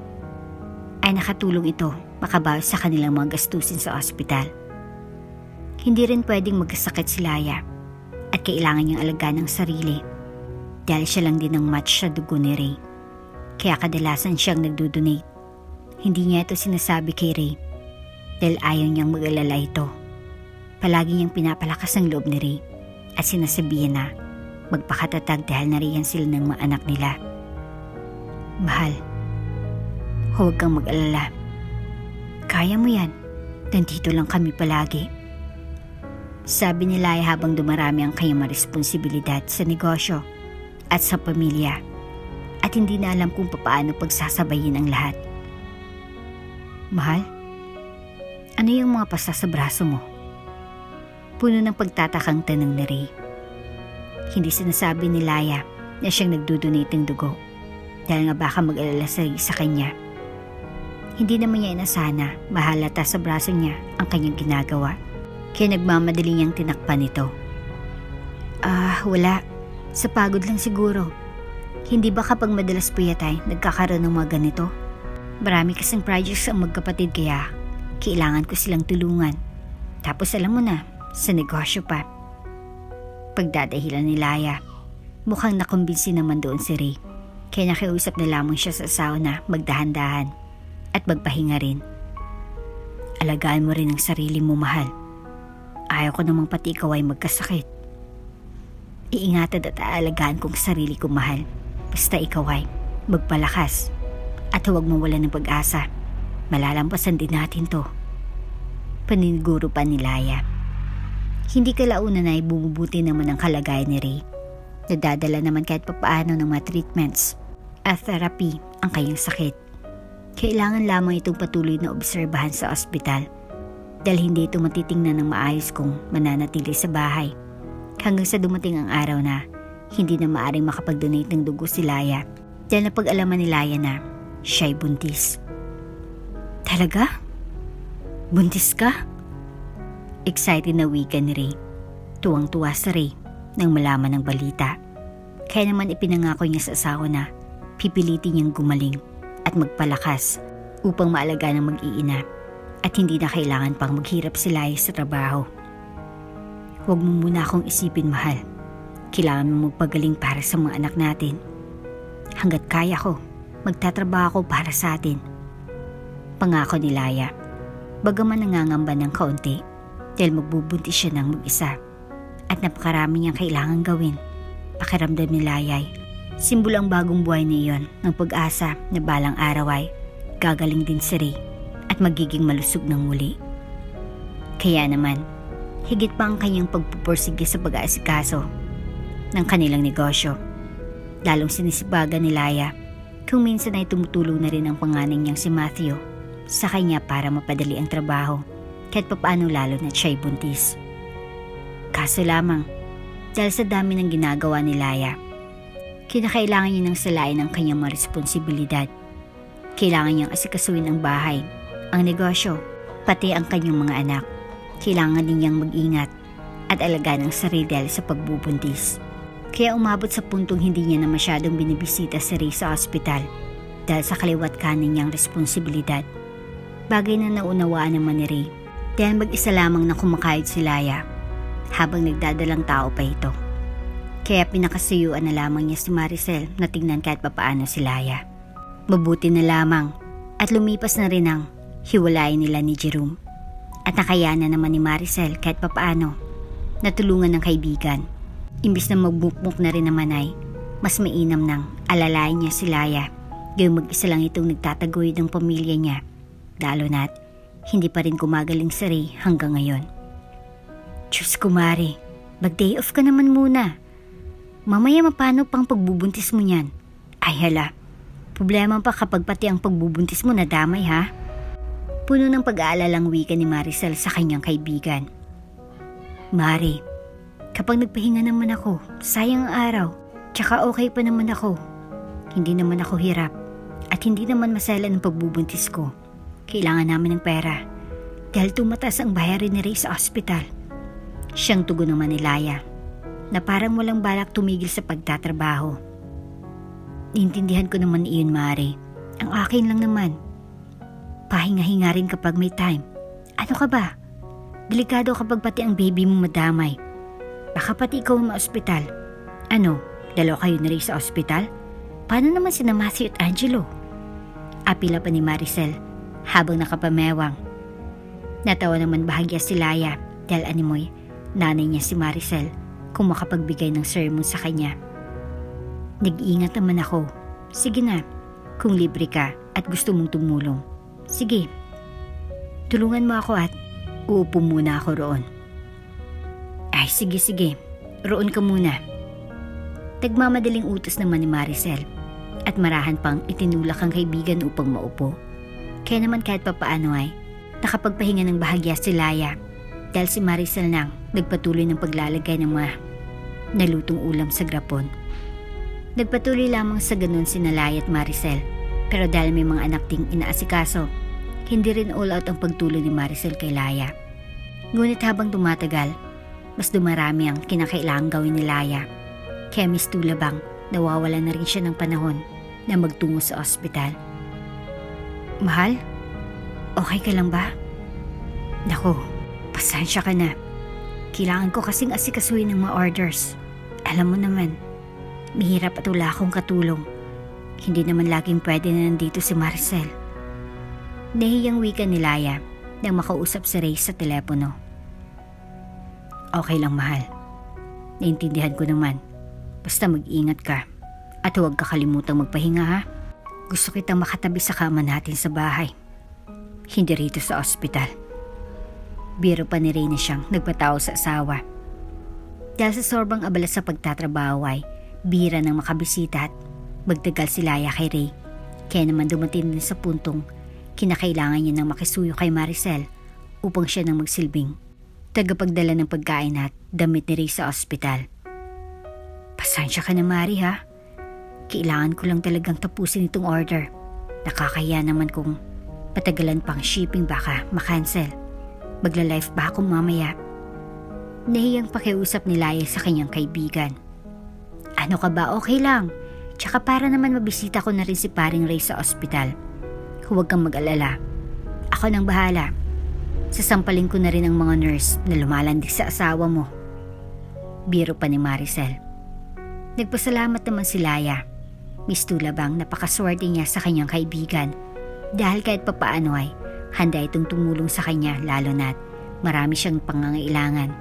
ay nakatulong ito makabawi sa kanilang mga gastusin sa ospital. Hindi rin pwedeng magkasakit si Laya at kailangan niyang alagaan ang sarili dahil siya lang din ang match sa dugo ni Ray. Kaya kadalasan siyang nagdo-donate. Hindi niya ito sinasabi kay Ray dahil ayaw niyang mag-alala ito. Palagi niyang pinapalakas ang loob ni Ray at sinasabihan na magpakatatag dahil nariyan sila ng mga anak nila. Mahal, huwag kang mag-alala. Kaya mo yan. Nandito lang kami palagi. Sabi ni Laya habang dumarami ang kanyang responsibilidad sa negosyo at sa pamilya at hindi na alam kung paano pagsasabayin ang lahat. Mahal, ano yung mga pasa sa braso mo? Puno ng pagtatakang tanong ni Ray. Hindi sinasabi ni Laya na siyang nagdodonate ng dugo dahil nga baka mag-alala sa kanya. Hindi naman niya inasana mahalata sa braso niya ang kanyang ginagawa, kaya nagmamadali niyang tinakpan ito. Wala. Sa pagod lang siguro. Hindi ba kapag madalas puyatay, nagkakaroon ng mga ganito? Marami kasing projects ang magkapatid kaya kailangan ko silang tulungan. Tapos alam mo na, sa negosyo pa. Pagdadahilan ni Laya, mukhang nakumbinsi naman doon si Ray. Kaya nakiusap na lamang siya sa asawa na magdahan-dahan at magpahinga rin. Alagaan mo rin ang sarili mo, mahal. Ayaw ko namang pati ikaw ay magkasakit. Iingatan at aalagaan kong sarili ko, mahal. Basta ikaw ay magpalakas at huwag mawalan ng pag-asa. Malalampasan din natin to. Paniniguro pa ni Laya. Hindi kalaunan ay bumubuti naman ang kalagayan ni Ray. Nadadala naman kahit papaano ng mga treatments at therapy ang kanyang sakit. Kailangan lamang itong patuloy na obserbahan sa ospital dahil hindi ito matitingnan ng maayos kung mananatili sa bahay hanggang sa dumating ang araw na hindi na maaring makapag-donate ng dugo si Laya dahil napag-alaman ni Laya na siya'y buntis. Talaga? Buntis ka? Excited na wika ni Ray. Tuwang-tuwa si Ray nang malaman ng balita. Kaya naman ipinangako niya sa asawa na pipilitin niyang gumaling at magpalakas upang maalagaan ang mag-iina at hindi na kailangan pang maghirap si Laya sa trabaho. Huwag mo muna akong isipin, mahal. Kailangan mo magpagaling para sa mga anak natin. Hanggat kaya ko, magtatrabaho ako para sa atin. Pangako ni Laya. Bagaman nangangamba ng kaunti dahil magbubuntis siya ng mag-isa at napakarami niyang kailangan gawin. Pakiramdam ni Laya ay simbolo ang bagong buhay na iyon ng pag-asa na balang araw ay gagaling din si Ray at magiging malusog ng muli. Kaya naman, higit pa ang kanyang pagpupursige sa pag-aasikaso ng kanilang negosyo. Lalong sinisipagan ni Laya kung minsan ay tumutulong na rin ang panganay niyang si Matthew sa kanya para mapadali ang trabaho kahit papaano lalo na siya'y buntis. Kaso lamang, dahil sa dami ng ginagawa ni Laya, kinakailangan niya ng salain ang kanyang mga responsibilidad. Kailangan niyang asikasuhin ang bahay, ang negosyo, pati ang kanyang mga anak. Kailangan din niyang mag-ingat at alagaan ang sarili dahil sa pagbubuntis. Kaya umabot sa puntong hindi niya na masyadong binibisita si Ray sa ospital dahil sa kaliwat kanin niyang responsibilidad. Bagay na naunawaan naman ni Ray dahil mag-isa lamang na kumakayod si Laya habang nagdadalang tao pa ito. Kaya pinakasuyuan na lamang niya si Maricel na tingnan kahit papaano si Laya. Mabuti na lamang at lumipas na rin ang hiwalayan nila ni Jerome. At nakayanan naman ni Maricel kahit papaano natulungan ng kaibigan. Imbis na magbukbuk na rin naman ay mas mainam nang alalayan niya si Laya. Gayong mag-isa lang itong nagtataguyod ng pamilya niya. Lalo na't hindi pa rin gumagaling si Ray hanggang ngayon. Diyos ko, Mari, mag-day off ka naman muna. Mamaya mapano pang pagbubuntis mo niyan? Ay hala, problema pa kapag pati ang pagbubuntis mo nadamay, ha? Puno ng pag-aalalang wika ni Maricel sa kanyang kaibigan. Mari, kapag nagpahinga naman ako, sayang ang araw, tsaka okay pa naman ako. Hindi naman ako hirap at hindi naman masela ng pagbubuntis ko. Kailangan namin ng pera dahil tumataas ang bayarin ni Ray sa ospital. Siyang tugon naman ni Laya na parang walang balak tumigil sa pagtatrabaho. Iintindihan ko naman iyon, Mari. Ang akin lang naman, pahinga-hinga rin kapag may time. Ano ka ba? Delikado kapag pati ang baby mo madamay. Baka pati ikaw ang ma-ospital. Ano, dalawa kayo na rin sa ospital? Paano naman sina Matthew at Angelo? Apila pa ni Maricel habang nakapamewang. Natawa naman bahagya si Laya dahil animoy nanay niya si Maricel kung makapagbigay ng sermon sa kanya. Nag-iingat naman ako. Sige na, kung libre ka at gusto mong tumulong. Sige, tulungan mo ako at uupo muna ako roon. Ay sige, roon ka muna. Nagmamadaling utos naman ni Maricel at marahan pang itinulak ang kaibigan upang maupo. Kaya naman kahit papaano ay nakapagpahinga ng bahagya si Laya dahil si Maricel nang nagpatuloy ng paglalagay ng mga nalutong ulam sa grapon. Nagpatuloy lamang sa ganun si Laya at Maricel, pero dahil may mga anak ding inaasikaso, hindi rin all out ang pagtulong ni Maricel kay Laya. Ngunit habang tumatagal, mas dumarami ang kinakailangang gawin ni Laya. Kaya mistulabang nawawala na rin siya ng panahon na magtungo sa ospital. Mahal? Okay ka lang ba? Naku, pasensya ka na. Kailangan ko kasing asikasuhin ng mga orders. Alam mo naman, mahirap at wala akong katulong. Hindi naman laging pwede na nandito si Maricel. Nahiyang wika ni Laya nang makausap si Ray sa telepono. Okay lang, mahal. Naintindihan ko naman. Basta mag-ingat ka. At huwag kakalimutang magpahinga ha. Gusto kitang makatabi sa kama natin sa bahay. Hindi rito sa ospital. Biro pa ni Reyna siyang nagpatawa sa asawa. Dahil sa sobrang abala sa pagtatrabaho ay bira nang makabisita at magtagal si Laya kay Ray. Kaya naman dumating din sa puntong kinakailangan niya nang makisuyo kay Maricel upang siya nang magsilbing tagapagdala ng pagkain at damit ni Ray sa ospital. Pasensya ka na, Mari ha. Kailangan ko lang talagang tapusin itong order. Nakakahiya naman kung patagalan pang shipping baka makancel. Magla-live ba ako mamaya? Nahiyang pakiusap ni Laya sa kanyang kaibigan. Ano ka ba? Okay lang. Tsaka para naman mabisita ko na rin si paring Ray sa ospital. Huwag kang mag-alala. Ako nang bahala. Sasampalin ko na rin ang mga nurse na lumalandik sa asawa mo. Biro pa ni Maricel. Nagpasalamat naman si Laya. Miss Tulabang napakaswerte niya sa kanyang kaibigan dahil kahit papaano ay handa itong tumulong sa kanya lalo na't marami siyang pangangailangan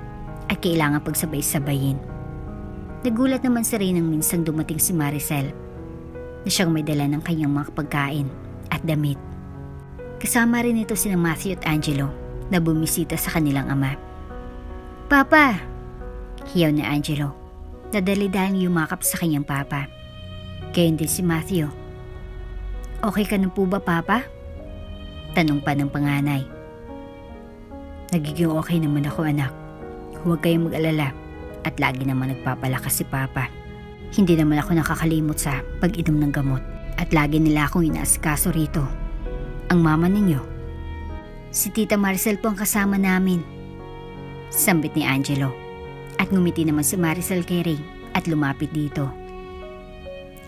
at kailangan pagsabay-sabayin. Nagulat naman si Ray nang minsang dumating si Maricel na siyang may dala ng kanyang mga pagkain at damit. Kasama rin ito sina Matthew at Angelo na bumisita sa kanilang ama. Papa! Hiyaw ni Angelo. Nadali-daling yumakap sa kanyang papa. Gayon din si Matthew. Okay ka na po ba, Papa? Tanong pa ng panganay. Nagiging okay naman ako, anak. Huwag kayong mag-alala at lagi naman nagpapalakas si Papa. Hindi naman ako nakakalimot sa pag-inom ng gamot at lagi nila akong inaasikaso rito. Ang mama ninyo. Si Tita Maricel po ang kasama namin. Sambit ni Angelo. At ngumiti naman si Maricel kay Ray at lumapit dito.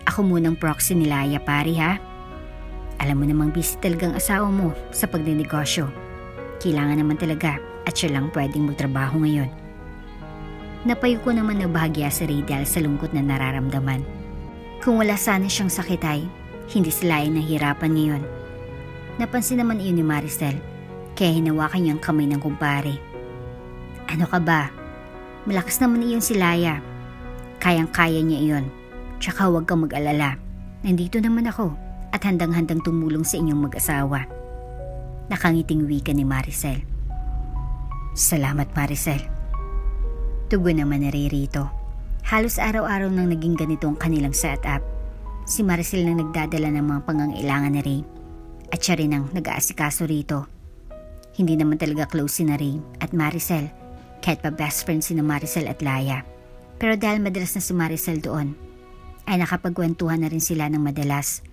Ako munang proxy ni Laya, pari ha. Alam mo namang busy talagang asawa mo sa pagninegosyo. Kailangan naman talaga at siya lang pwedeng magtrabaho ngayon. Napayo ko naman na bahagya si Ray dahil sa lungkot na nararamdaman. Kung wala sana siyang sakit ay hindi sila ay nahirapan ngayon. Napansin naman iyon ni Maricel kaya hinawakan niyang kamay ng kumpare. Ano ka ba? Malakas naman iyon si Laya. Kayang-kaya niya iyon. Tsaka huwag kang mag-alala. Nandito naman ako at handang-handang tumulong sa inyong mag-asawa. Nakangiting wika ni Maricel. Salamat, Maricel. Tugon naman ni Ray rito. Halos araw-araw nang naging ganito ang kanilang setup. Si Maricel nang nagdadala ng mga pangangailangan ni Ray at siya rin ang nag-aasikaso rito. Hindi naman talaga close si na Ray at Maricel kahit pa best friends si na Maricel at Laya. Pero dahil madalas na si Maricel doon ay nakapagkwentuhan na rin sila ng madalas.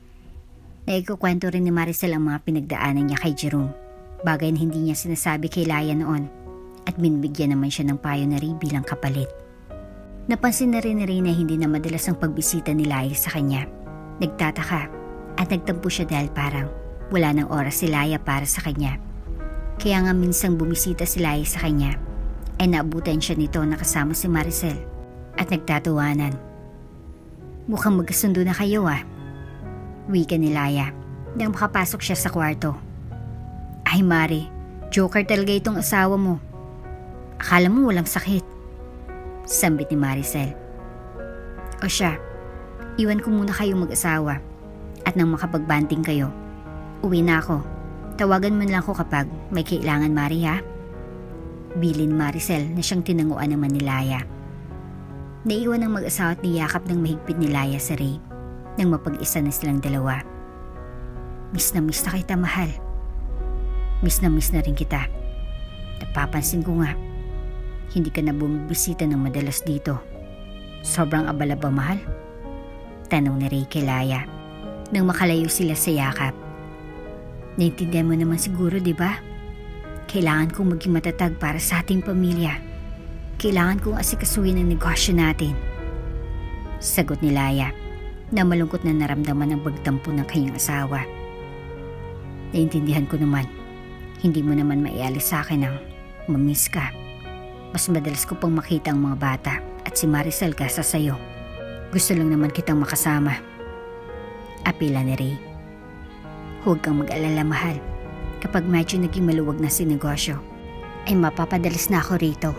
Naikukwento rin ni Maricel ang mga pinagdaanan niya kay Jerome, bagay na hindi niya sinasabi kay Laya noon at binibigyan naman siya ng payo na Ray bilang kapalit. Napansin na rin ni Ray na hindi na madalas ang pagbisita ni Laya sa kanya. Nagtataka at nagtampo siya dahil parang wala ng oras si Laya para sa kanya. Kaya nga minsang bumisita si Laya sa kanya ay naabutan siya nito na kasama si Maricel at nagtatawanan. Mukhang magkasundo na kayo ah. Wika ni Laya nang makapasok siya sa kwarto. Ay Mari, joker talaga itong asawa mo. Akala mo walang sakit. Sambit ni Maricel. O siya, iwan ko muna kayong mag-asawa at nang makapagbanting kayo, uwi na ako. Tawagan mo na lang ako kapag may kailangan, Mari ha? Bilin Maricel na siyang tinanguan naman ni Laya. Naiwan ng mag-asawa at niyakap ng mahigpit ni Laya sa Ray nang mapag-isa na silang dalawa. Miss na kita, mahal. Miss na rin kita. Napapansin ko nga, hindi ka na bumibisita ng madalas dito. Sobrang abala ba, mahal? Tanong ni Ray kay Laya nang makalayo sila sa yakap. Naintindihan mo naman siguro, di ba? Kailangan kong maging matatag para sa ating pamilya. Kailangan kong asikasuhin ang negosyo natin. Sagot ni Laya na malungkot na naramdaman ang pagtampo ng kanyang asawa. Naintindihan ko naman. Hindi mo naman maialis sa akin ang mamiss ka. Mas madalas ko pang makita ang mga bata at si Maricel kaysa sayo. Gusto lang naman kitang makasama. Apila ni Ray. Huwag kang mag-alala, mahal. Kapag medyo naging maluwag na si negosyo, ay mapapadalas na ako rito.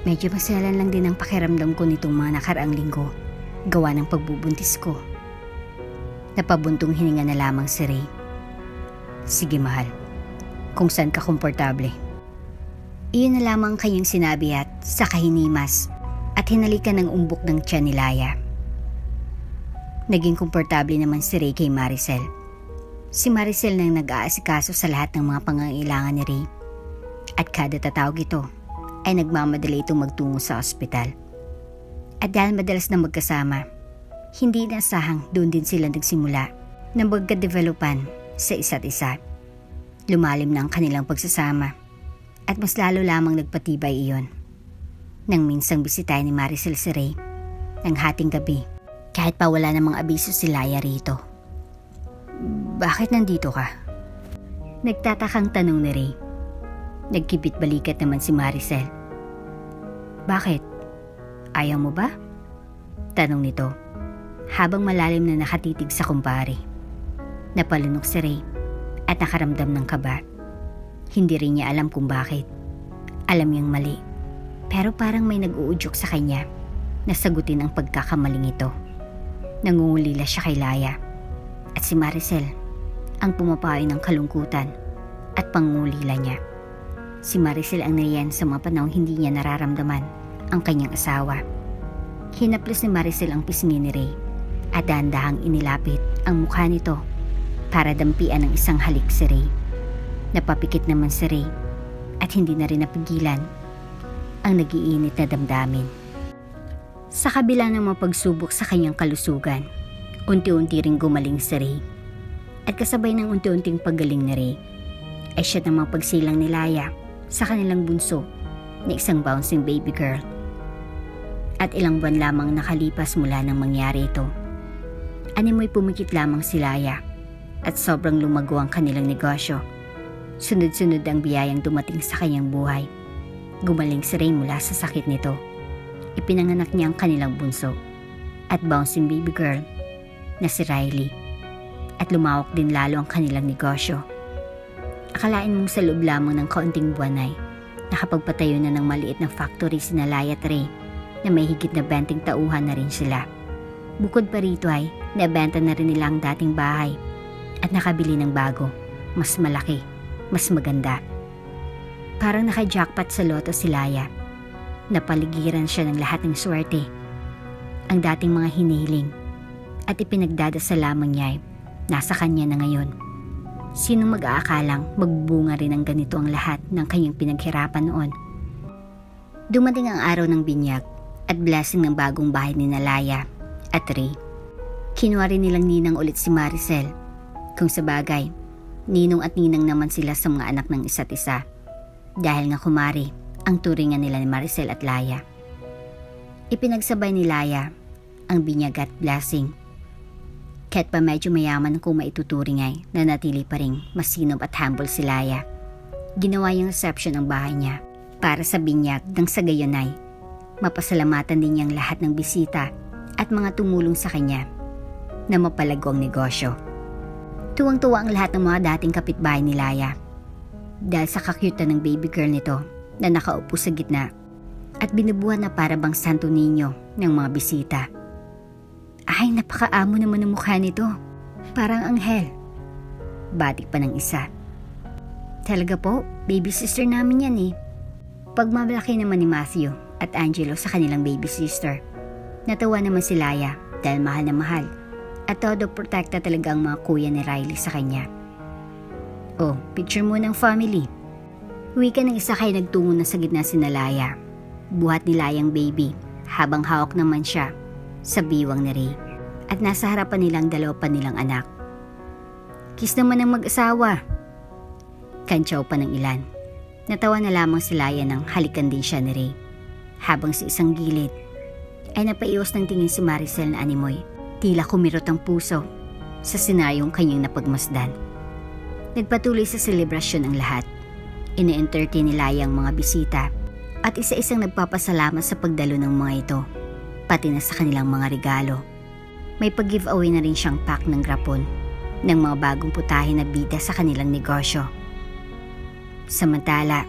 Medyo maselan lang din ang pakiramdam ko nitong mga nakaraang linggo, gawa ng pagbubuntis ko. Napabuntong hininga na lamang si Ray. Sige mahal, kung saan ka komportable. Iyon na lamang kanyang sinabi at sa kahinimas at hinalikan ng umbok ng tiyan ni Laya. Naging komportable naman si Ray kay Maricel. Si Maricel nang nag-aasikaso sa lahat ng mga pangangailangan ni Ray. At kada tatawag ito ay nagmamadali itong magtungo sa ospital. At dahil madalas na magkasama, hindi nasahang doon din sila nagsimula na magka-developan sa isa't isa. Lumalim na ang kanilang pagsasama at mas lalo lamang nagpatibay iyon. Nang minsang bisitahin ni Maricel si Ray ng hating gabi kahit pa wala namang abiso si Laya rito. Bakit nandito ka? Nagtatakang tanong ni Ray. Nagkibit balikat naman si Maricel. Bakit? Ayaw mo ba? Tanong nito habang malalim na nakatitig sa kumpare. Napalunok si Ray at nakaramdam ng kaba. Hindi rin niya alam kung bakit. Alam niyang mali, pero parang may nag-uudyok sa kanya na sagutin ang pagkakamaling ito. Nangungulila siya kay Laya at si Maricel ang pumapawi ng kalungkutan at pangungulila niya. Si Maricel ang nariyan sa mga panahong hindi niya nararamdaman ang kanyang asawa. Hinaplos ni Maricel ang pisngi ni Ray at dahan-dahang inilapit ang mukha nito para dampian ng isang halik si Ray. Napapikit naman si Ray at hindi na rin napigilan ang nagiinit na damdamin. Sa kabila ng mga pagsubok sa kanyang kalusugan, unti-unti ring gumaling si Ray. At kasabay ng unti-unting paggaling ni Ray, ay siya namang pagsilang ni Laya sa kanilang bunso na isang bouncing baby girl. At ilang buwan lamang nakalipas mula nang mangyari ito, animoy pumikit lamang si Laya at sobrang lumago ang kanilang negosyo. Sunod-sunod ang biyayang dumating sa kanyang buhay. Gumaling si Ray mula sa sakit nito. Ipinanganak niya ang kanilang bunso at bouncing baby girl na si Riley. At lumawak din lalo ang kanilang negosyo. Akalain mong sa loob lamang ng kaunting buwan ay nakapagpatayo na ng maliit na factory sina Laya at Ray na may higit na 20 tauhan na rin sila. Bukod pa rito ay nabenta na rin nila ang dating bahay at nakabili ng bago, mas malaki, mas maganda. Parang naka-jackpot sa loto si Laya. Napaligiran siya ng lahat ng swerte, ang dating mga hinihiling at ipinagdadasal lamang niya ay nasa kanya na ngayon. Sino mag-aakalang magbunga rin ng ganito ang lahat ng kanyang pinaghirapan noon? Dumating ang araw ng binyag at blessing ng bagong bahay ni Laya at Ray. Kinuha rin nilang ninang ulit si Maricel. Kung sa bagay, ninong at ninang naman sila sa mga anak ng isa't isa. Dahil nga kumari ang turingan nila ni Maricel at Laya. Ipinagsabay ni Laya ang binyag at blessing. Kahit pa medyo mayaman kung maituturing ay nanatili pa rin masinop at humble si Laya. Ginawa niyang reception ang bahay niya para sa binyag nang sa gayon ay mapasalamatan din niyang lahat ng bisita at mga tumulong sa kanya na mapalago ang negosyo. Tuwang-tuwa ang lahat ng mga dating kapitbahay ni Laya dahil sa kakyutan ng baby girl nito na nakaupo sa gitna at binubuhat na para bang Santo Niño ng mga bisita. Ay, napakaamo naman ang mukha nito. Parang anghel. Batik pa ng isa. Talaga po, baby sister namin yan eh. Pagmamalaki naman ni Matthew at Angelo sa kanilang baby sister. Natawa naman si Laya dahil mahal na mahal at todo protekta talaga ang mga kuya ni Riley sa kanya. Oh, picture mo ng family. Wika ng isa kay nagtungo na sa gitna si Laya. Buhat ni Layang baby habang hawak naman siya sa biwang ni Ray at nasa harapan nilang dalawa pa nilang anak. Kiss naman ng mag-asawa. Kantsaw pa ng ilan. Natawa na lamang si Laya nang halikan din siya ni Ray. Habang sa isang gilid ay napaiwas ng tingin si Maricel na animoy. Tila kumirot ang puso sa senaryong kanyang napagmasdan. Nagpatuloy sa selebrasyon ang lahat. Ine-entertain ni Laya ang mga bisita at isa-isang nagpapasalamat sa pagdalo ng mga ito, pati na sa kanilang mga regalo. May pag-giveaway na rin siyang pack ng grapon ng mga bagong putahe na bida sa kanilang negosyo. Samantala,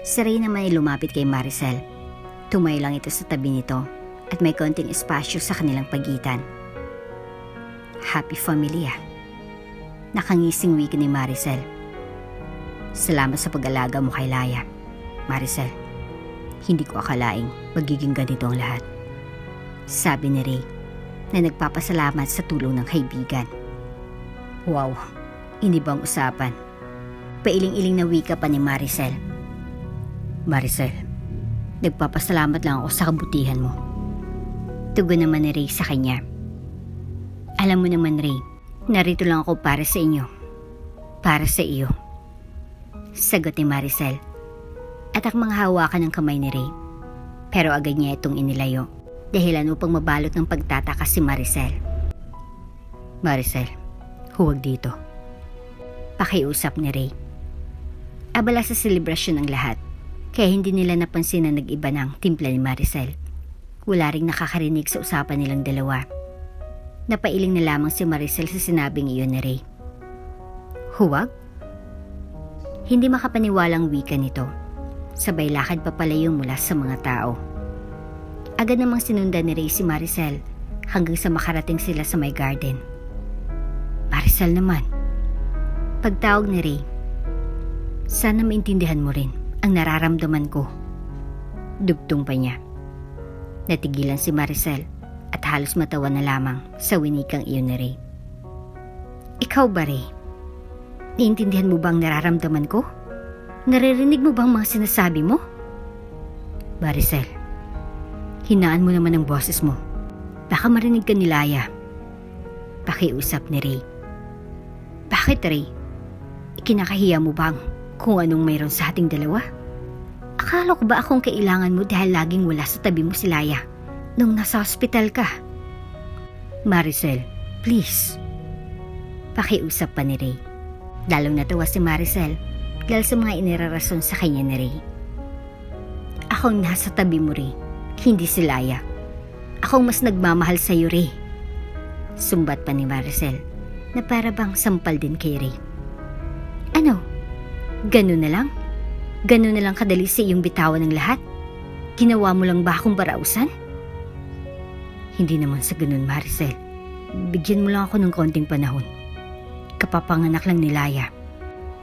si Ray naman ay lumapit kay Maricel Tumayo lang ito sa tabi nito at may konting espasyo sa kanilang pagitan. Happy family ah. Nakangising wika ni Maricel. Salamat sa pag-alaga mo kay Laya, Maricel. Hindi ko akalaing magiging ganito ang lahat. Sabi ni Ray na nagpapasalamat sa tulong ng kaibigan. Wow, inibang usapan. Pailing-iling na wika pa ni Maricel. Maricel, nagpapasalamat lang ako sa kabutihan mo. Tugon naman ni Ray sa kanya. Alam mo naman Ray, narito lang ako para sa inyo. Para sa iyo. Sagot ni Maricel. At akmang hawakan ng kamay ni Ray. Pero agad niya itong inilayo. Dahilan upang mabalot ng pagtataka si Maricel. Maricel, huwag dito. Pakiusap ni Ray. Abala sa selebrasyon ng lahat. Kaya hindi nila napansin na nag-iba ng timpla ni Maricel. Wala ring nakakarinig sa usapan nilang dalawa. Napailing na lamang si Maricel sa sinabing iyon ni Ray. Huwag? Hindi makapaniwalang wika nito. Sabay lakad papalayo mula sa mga tao. Agad namang sinundan ni Ray si Maricel hanggang sa makarating sila sa may garden. Maricel naman. Pagtawag ni Ray, sana maintindihan mo rin ang nararamdaman ko. Dugtong pa niya. Natigilan si Maricel at halos matawa na lamang sa winikang iyon ni Ray. Ikaw ba Ray? Naiintindihan mo ba ang nararamdaman ko? Naririnig mo bang mga sinasabi mo? Maricel, hinaan mo naman ang boses mo. Baka marinig ka ni Laya. Pakiusap ni Ray. Bakit Ray? Ikinakahiya mo bang kung anong mayroon sa ating dalawa? Akala ko ba akong kailangan mo dahil laging wala sa tabi mo si Laya nung nasa hospital ka? Maricel, please. Pakiusap pa ni Ray. Lalong natawa si Maricel dahil sa mga inirarason sa kanya ni Ray. Akong nasa tabi mo Ray, hindi si Laya. Akong mas nagmamahal sa iyo Ray. Sumbat pa ni Maricel na para bang sampal din kay Ray. Ano? Ganun na lang? Ganun na lang kadali sa iyong bitawan ng lahat? Ginawa mo lang ba akong barausan? Hindi naman sa ganun Maricel. Bigyan mo lang ako ng konting panahon. Kapapanganak lang ni Laya.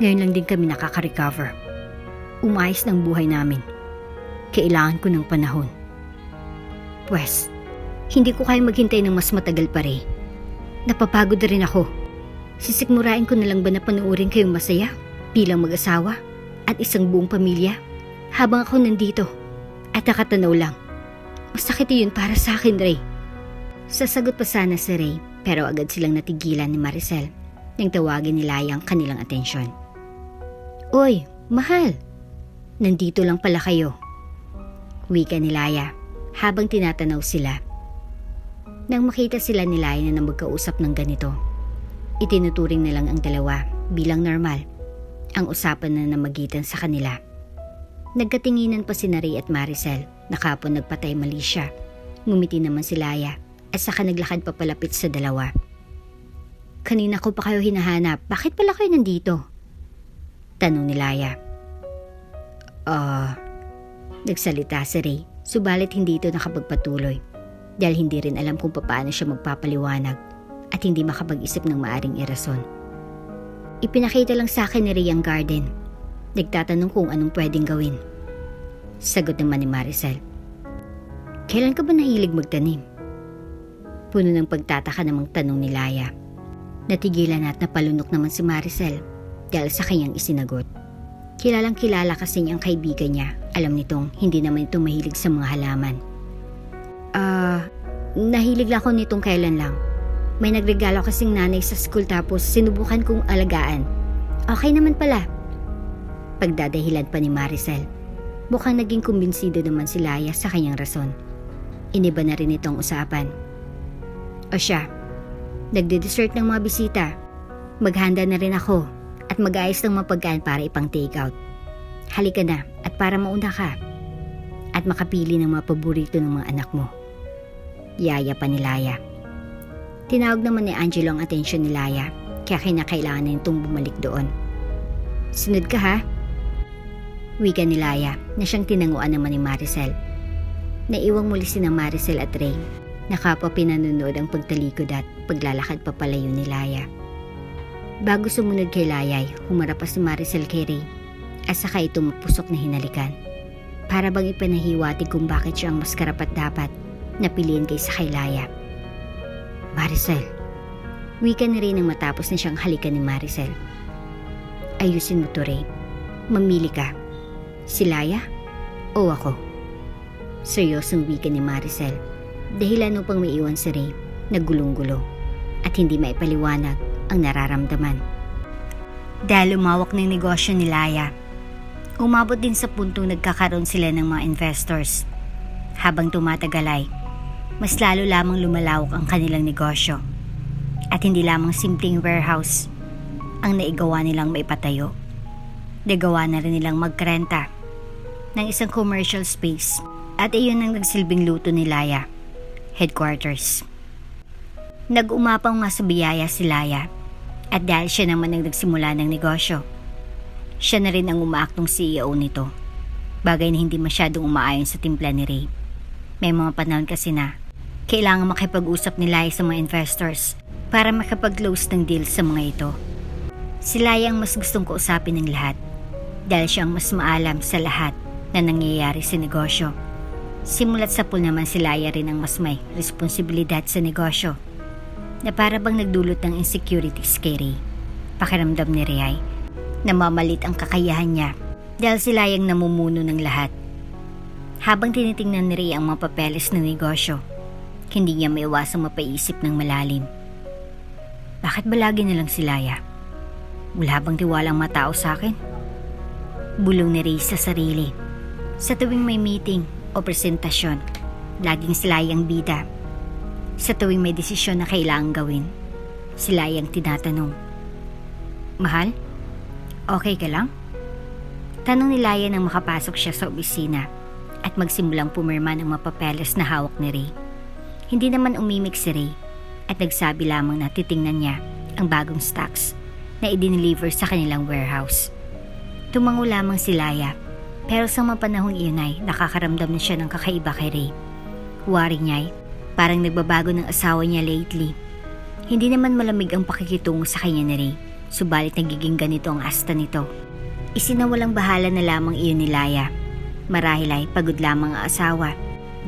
Ngayon lang din kami nakaka-recover. Umayos ng buhay namin. Kailangan ko ng panahon. Pwes, hindi ko kaya maghintay ng mas matagal pa Ray. Napapagod na rin ako. Sisikmurain ko na lang ba na panuorin kayong masaya bilang mag-asawa at isang buong pamilya habang ako nandito at nakatanaw lang. Masakit yun para sa akin Ray. Sasagot pa sana si Ray pero agad silang natigilan ni Maricel nang tawagin ni Laya ang kanilang atensyon. Oy, mahal! Nandito lang pala kayo. Wika ni Laya habang tinatanaw sila. Nang makita sila ni Laya na magkausap ng ganito, itinuturing na lang ang dalawa bilang normal ang usapan na namagitan sa kanila. Nagkatinginan pa si Ray at Maricel na kapon nagpatay mali siya. Ngumiti naman si Laya at saka naglakad papalapit sa dalawa. Kanina ko pa kayo hinahanap. Bakit pala kayo nandito? Tanong ni Laya. Nagsalita si Ray, subalit hindi ito nakapagpatuloy dahil hindi rin alam kung paano siya magpapaliwanag at hindi makapag-isip ng maaring irason. Ipinakita lang sa akin ni Ray ang garden. Nagtatanong kung anong pwedeng gawin. Sagot naman ni Maricel. Kailan ka ba nahilig magtanim? Puno ng pagtataka namang tanong ni Laya. Natigilan at napalunok naman si Maricel dahil sa kanyang isinagot. Kilalang kilala kasi niyang kaibigan niya. Alam nitong hindi naman ito mahilig sa mga halaman. Nahilig lang ako nitong kailan lang. May nagregalo kasing nanay sa school tapos sinubukan kong alagaan. Okay naman pala. Pagdadahilan pa ni Maricel. Mukhang naging kumbinsido naman si Laya sa kanyang rason. Iniba na rin itong usapan. O siya, nagde-dessert ng mga bisita. Maghanda na rin ako at mag-ayos ng mga pagkain para ipang take out. Halika na at para mauna ka at makapili ng mga paborito ng mga anak mo. Yaya pa ni Laya. Tinawag naman ni Angelo ang atensyon ni Laya kaya kinakailangan na nitong bumalik doon. Sunod ka ha? Wika ni Laya na siyang tinanguan naman ni Maricel. Naiwang muli sina Maricel at Ray. Nakapa pinanonood ang pagtalikod at paglalakad papalayo ni Laya. Bago sumunod kay Layay, humarap pa si Maricel kay Ray at saka ito mapusok na hinalikan. Para bang ipanahiwatig kung bakit siya ang mas karapat-dapat na piliin kaysa kay Laya. Maricel, wika ni Ray nang matapos na siyang halikan ni Maricel. Ayusin mo to, Ray. Mamili ka. Si Laya o ako? Seryosong wika ni Maricel. Dahilan upang maiwan si Ray na gulong-gulo at hindi maipaliwanag ang nararamdaman. Dahil lumawak ng negosyo ni Laya, umabot din sa puntong nagkakaroon sila ng mga investors. Habang tumatagal ay, mas lalo lamang lumalawak ang kanilang negosyo. At hindi lamang simpleng warehouse ang naigawa nilang maipatayo. Nagawa na rin nilang magkrenta ng isang commercial space at iyon ang nagsilbing luto ni Laya, headquarters. Nag-umapaw nga sa biyaya si Laya at dahil siya naman ang nagsimula ng negosyo, siya na rin ang umaaktong CEO nito. Bagay na hindi masyadong umaayon sa timpla ni Ray. May mga panahon kasi na kailangan makipag-usap ni Laya sa mga investors para makapag-close ng deal sa mga ito. Si Laya ang mas gustong kausapin ng lahat dahil siya ang mas maalam sa lahat na nangyayari sa negosyo. Simulat sa pool naman si Laya rin ang mas may responsibilidad sa negosyo na para bang nagdulot ng insecurities kay Ray. Pakiramdam ni Ray ay namamalit ang kakayahan niya dahil si Laya ang namumuno ng lahat. Habang tinitingnan ni Ray ang mga papeles ng negosyo, hindi niya maiwasang mapaisip ng malalim. Bakit ba lagi na lang si Laya? Wala bang tiwalang mga tao sa akin? Bulong ni Ray sa sarili. Sa tuwing may meeting o presentasyon, laging si Laya ang bida. Sa tuwing may desisyon na kailangang gawin, si Laya ang tinatanong. Mahal? Okay ka lang? Tanong ni Laya nang makapasok siya sa opisina at magsimulang pumirma ng mga papeles na hawak ni Ray. Hindi naman umimik si Ray at nagsabi lamang na titingnan niya ang bagong stocks na i-deliver sa kanilang warehouse. Tumango lamang si Laya pero sa mga panahong iyon ay nakakaramdam na siya ng kakaiba kay Ray. Worry niya ay parang nagbabago ng asawa niya lately. Hindi naman malamig ang pakikitungo sa kanya ni Ray, subalit nagiging ganito ang asta nito. Isinawalang bahala na lamang iyon ni Laya. Marahil ay pagod lamang ang asawa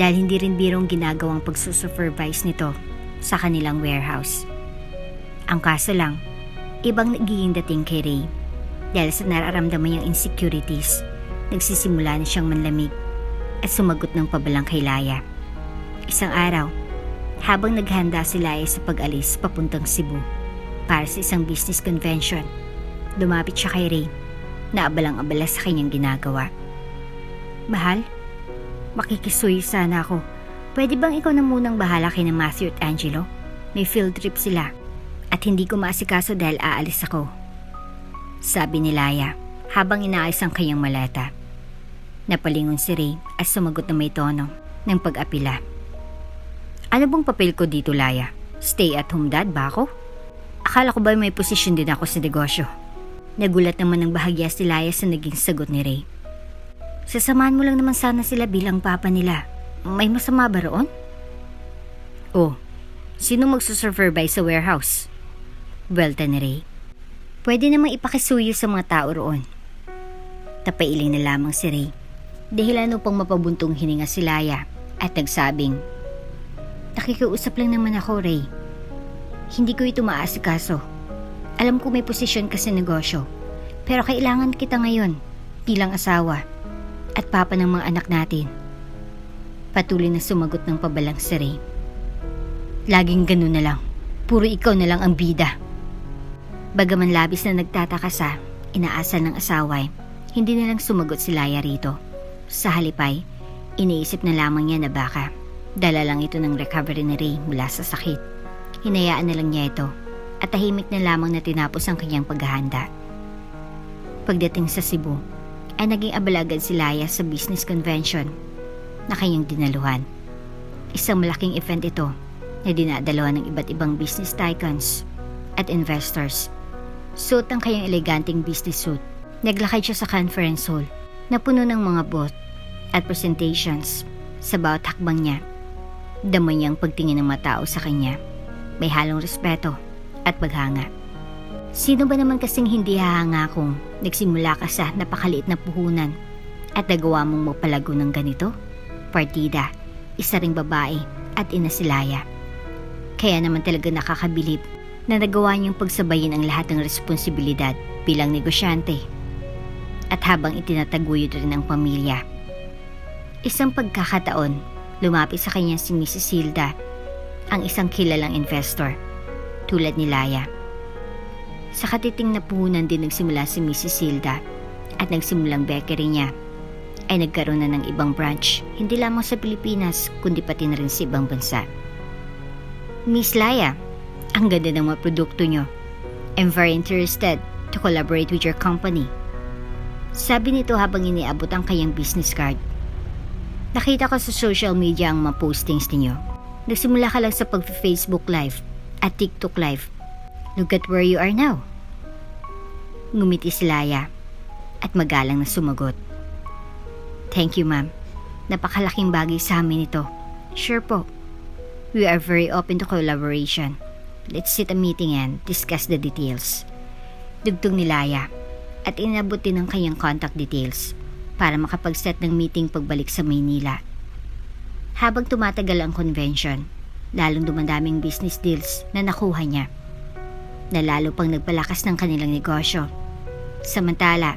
dahil hindi rin birong ginagawang pagsusupervise nito sa kanilang warehouse. Ang kaso lang, ibang nagiging dating kay Ray dahil sa nararamdaman niyang insecurities, nagsisimula na siyang manlamig at sumagot ng pabalang kay Laya. Isang araw, habang naghanda si Laya sa pag-alis papuntang Cebu para sa isang business convention, lumapit siya kay Ray na abalang-abala sa kanyang ginagawa. Mahal, makikisuyo sana ako. Pwede bang ikaw na munang bahala kay na Matthew at Angelo? May field trip sila at hindi ko maasikaso dahil aalis ako. Sabi ni Laya habang inaayos ang kanyang maleta. Napalingon si Ray at sumagot na may tono ng pag-apila. Ano bang papel ko dito, Laya? Stay at home dad ba ako? Akala ko ba may posisyon din ako sa negosyo? Nagulat naman ng bahagya si Laya sa naging sagot ni Ray. Sasamahan mo lang naman sana sila bilang papa nila. May masama ba roon? Oh, sino magsusupervise sa warehouse? Welta ni Ray. Pwede namang ipakisuyo sa mga tao roon. Tapailing na lamang si Ray. Dahilan upang mapabuntong hininga si Laya at nagsabing, nakikiusap lang naman ako, Ray. Hindi ko ito maasikaso. Alam ko may posisyon ka sa negosyo, pero kailangan kita ngayon bilang asawa at papa ng mga anak natin. Patuloy na sumagot ng pabalang si Ray. Laging ganun na lang. Puro ikaw na lang ang bida. Bagaman labis na nagtataka sa inaasal ng asawa, hindi na lang sumagot si Laya rito. Sa halipay, iniisip na lamang niya na baka dala lang ito ng recovery ni Ray mula sa sakit. Hinayaan na lang niya ito at tahimik na lamang na tinapos ang kanyang paghahanda. Pagdating sa Cebu, ay naging abala agad si Laya sa business convention na kanyang dinaluhan. Isang malaking event ito na dinadalawan ng iba't ibang business tycoons at investors. Suot ang kanyang eleganteng business suit. Naglakad siya sa conference hall na puno ng mga booth at presentations. Sa bawat hakbang niya, damo niyang pagtingin ng mga tao sa kanya. May halong respeto at paghanga. Sino ba naman kasing hindi hahanga kung nagsimula ka sa napakaliit na puhunan at nagawa mong magpalago ng ganito? Partida, isa ring babae at ina si Laya. Kaya naman talaga nakakabilib na nagawa niyang pagsabayin ang lahat ng responsibilidad bilang negosyante at habang itinataguyod rin ang pamilya. Isang pagkakataon, lumapit sa kanya si Mrs. Hilda, ang isang kilalang investor, tulad ni Laya. Sa katiting na puhunan din nagsimula si Mrs. Hilda at nagsimulang bakery niya ay nagkaroon na ng ibang branch, hindi lamang sa Pilipinas kundi pati na rin sa ibang bansa. Miss Laya, ang ganda ng mga produkto nyo. I'm very interested to collaborate with your company. Sabi nito habang iniabot ang kanyang business card. Nakita ko sa social media ang mga postings ninyo. Nagsimula ka lang sa pag-Facebook Live at TikTok Live. Look at where you are now. Ngumiti si Laya at magalang na sumagot. Thank you, ma'am. Napakalaking bagay sa amin ito. Sure po. We are very open to collaboration. Let's set a meeting and discuss the details. Dugtong ni Laya at inabot din ang kanyang contact details para makapag-set ng meeting pagbalik sa Maynila. Habang tumatagal ang convention, lalong dumadaming business deals na nakuha niya, na lalo pang nagpalakas ng kanilang negosyo. Samantala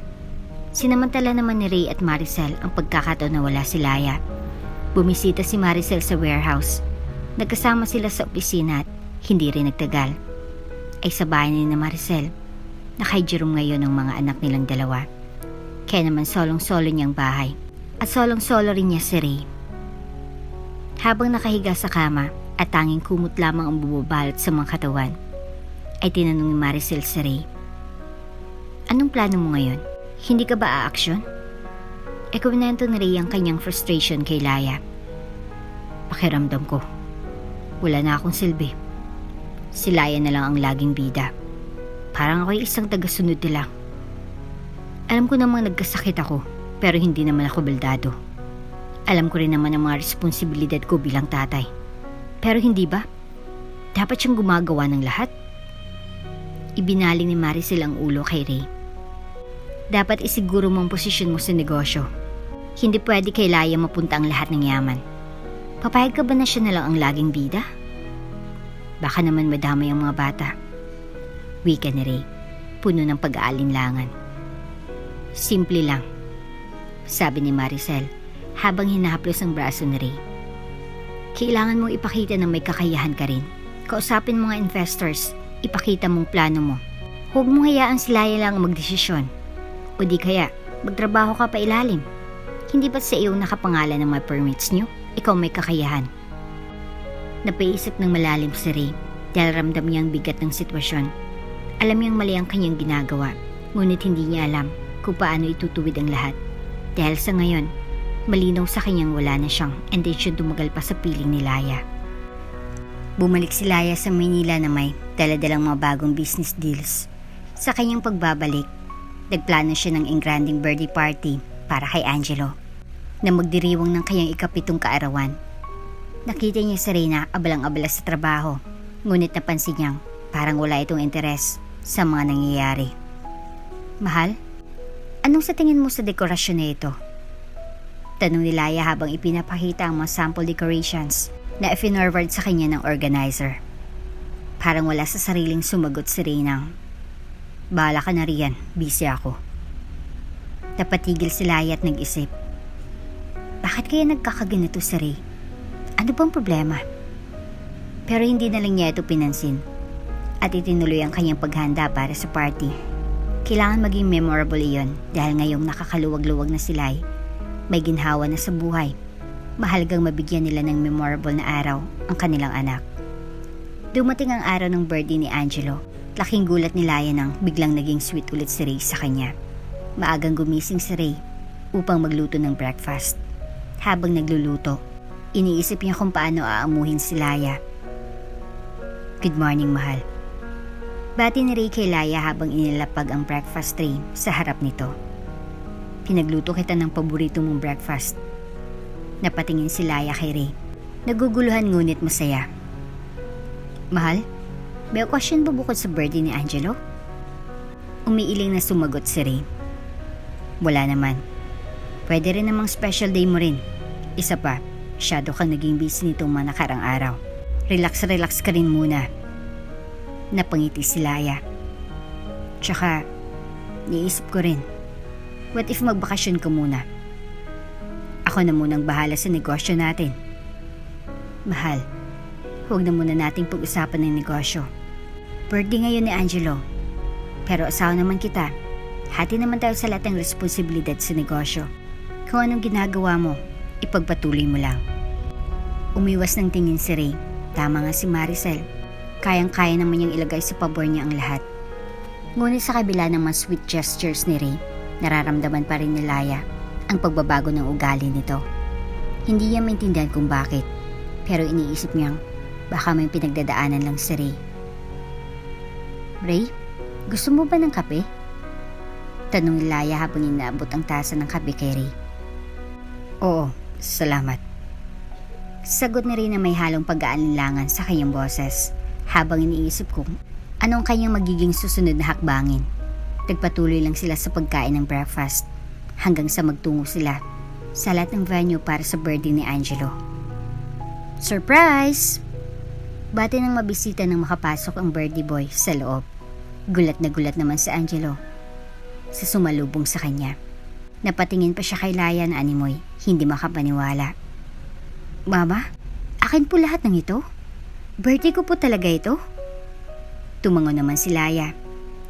naman ni Ray at Maricel ang pagkakataon na wala si Laya. Bumisita si Maricel sa warehouse. Nagkasama sila sa opisina at hindi rin nagtagal ay sa bahay ni Maricel na kay Jerome ngayon ang mga anak nilang dalawa. Kaya naman solong-solo niyang bahay at solong-solo rin niya si Ray. Habang nakahiga sa kama at tanging kumot lamang ang bumabalot sa mga katawan, ay tinanong ni Maricel si Ray, "Anong plano mo ngayon? Hindi ka ba aaksyon?" Ikwento ni Ray ang kanyang frustration kay Laya. "Pakiramdam ko, wala na akong silbi. Si Laya na lang ang laging bida. Parang ako'y isang tagasunod nila. Alam ko namang nagkasakit ako, pero hindi naman ako baldado. Alam ko rin naman ang mga responsibilidad ko bilang tatay. Pero hindi ba? Dapat siyang gumagawa ng lahat." Ibinaling ni Maricel ang ulo kay Ray. "Dapat isiguro mo ang posisyon mo sa negosyo. Hindi pwede kay Laya mapunta ang lahat ng yaman. Papayag ka ba na siya na lang ang laging bida? Baka naman madamay ang mga bata." Wika ni Ray, puno ng pag-aalinlangan. "Simple lang," sabi ni Maricel habang hinahaplos ang braso ni Ray. "Kailangan mong ipakita na may kakayahan ka rin. Kausapin mo nga investors, ipakita mong plano mo. Huwag mong hayaan si Laya lang ang magdesisyon. O di kaya, magtrabaho ka pa ilalim. Hindi ba't sa iyo nakapangalan ng mga permits niyo? Ikaw may kakayahan." Napaisip ng malalim si Ray dahil ramdam niya ang bigat ng sitwasyon. Alam niyang mali ang kanyang ginagawa, ngunit hindi niya alam kung paano itutuwid ang lahat. Dahil sa ngayon, malinaw sa kanyang wala na siyang intensyon tumagal pa sa piling ni Laya. Bumalik si Laya sa Maynila na may daladalang mga bagong business deals. Sa kanyang pagbabalik, nagplano siya ng engranding birthday party para kay Angelo na magdiriwang ng kanyang ikapitong kaarawan. Nakita niya si Reyna abalang-abala sa trabaho, ngunit napansin niyang parang wala itong interes sa mga nangyayari. "Mahal, anong sa tingin mo sa dekorasyon na ito?" Tanong ni Laya habang ipinapakita ang mga sample decorations na ifinorward sa kanya ng organizer. Parang wala sa sariling sumagot si Reyna. "Bahala ka na riyan, busy ako." Napatigil si Laya at nag-isip. Bakit kaya nagkakaganito si Ray? Ano bang problema? Pero hindi na lang niya ito pinansin at itinuloy ang kanyang paghanda para sa party. Kailangan maging memorable iyon dahil ngayong nakakaluwag-luwag na sila may ginhawa na sa buhay. Mahalagang mabigyan nila ng memorable na araw ang kanilang anak. Dumating ang araw ng birthday ni Angelo. Laking gulat ni Laya nang biglang naging sweet ulit si Ray sa kanya. Maagang gumising si Ray upang magluto ng breakfast. Habang nagluluto, iniisip niya kung paano aamuhin si Laya. "Good morning, mahal." Bati ni Ray kay Laya habang inilapag ang breakfast tray sa harap nito. "Pinagluto kita ng paborito mong breakfast. Napatingin si Laya kay Ray. Naguguluhan ngunit masaya. Mahal, may question ba bukod sa birthday ni Angelo? Umiiling na sumagot si Ray. Wala naman. Pwede rin namang special day mo rin. Isa pa, masyado kang naging busy nitong mga nakarang araw. Relax ka rin muna. Napangiti si Laya. Tsaka, niisip ko rin, what if magbakasyon ka muna? Ako na munang bahala sa negosyo natin. Mahal, huwag na muna nating pag-usapan ng negosyo. Birthday ngayon ni Angelo. Pero asawa naman kita. Hati naman tayo sa lahat ng responsibilidad sa negosyo. Kung anong ginagawa mo, ipagpatuloy mo lang. Umiwas ng tingin si Ray. Tama nga si Maricel. Kayang-kaya naman niyang ilagay sa pabor niya ang lahat. Ngunit sa kabila ng mga sweet gestures ni Ray, nararamdaman pa rin ni Laya ang pagbabago ng ugali nito. Hindi niya maintindihan kung bakit, pero iniisip niyang baka may pinagdadaanan lang si Ray. Ray, gusto mo ba ng kape? Tanong ni Laya habang inaabot ang tasa ng kape kay Ray. Oo, salamat. Sagot ni Ray na may halong pag-aalinlangan sa kanyang boses habang iniisip kung anong kanyang magiging susunod na hakbangin. Nagpatuloy lang sila sa pagkain ng breakfast hanggang sa magtungo sila sa lahat ng venue para sa birthday ni Angelo. Surprise! Bati nang mabisita nang makapasok ang birthday boy sa loob. Gulat naman si Angelo sa sumalubong sa kanya. Napatingin pa siya kay Laya na animoy, hindi makapaniwala. Mama, akin po lahat ng ito? Birthday ko po talaga ito? Tumango naman si Laya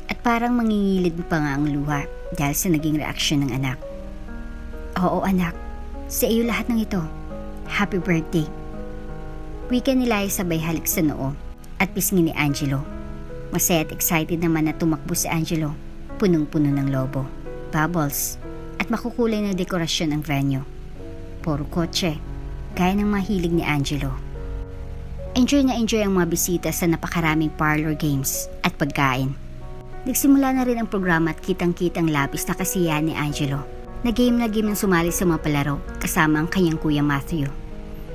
at parang mangingilid pa nga ang luha dahil sa naging reaksyon ng anak. Oo anak, sa iyo lahat ng ito. Happy birthday. Wika ni Laya sabay halik sa noo at pisngi ni Angelo. Masaya at excited naman na tumakbo si Angelo. Punong-puno ng lobo, bubbles, at makukulay na dekorasyon ang venue. Puro kotse, gaya ng mahilig ni Angelo. Enjoy ang mga bisita sa napakaraming parlor games at pagkain. Nagsimula na rin ang programa at kitang-kitang labis na kasiyahan ni Angelo. Nag-game ng sumali sa mga palaro kasama ang kanyang kuya Matthew.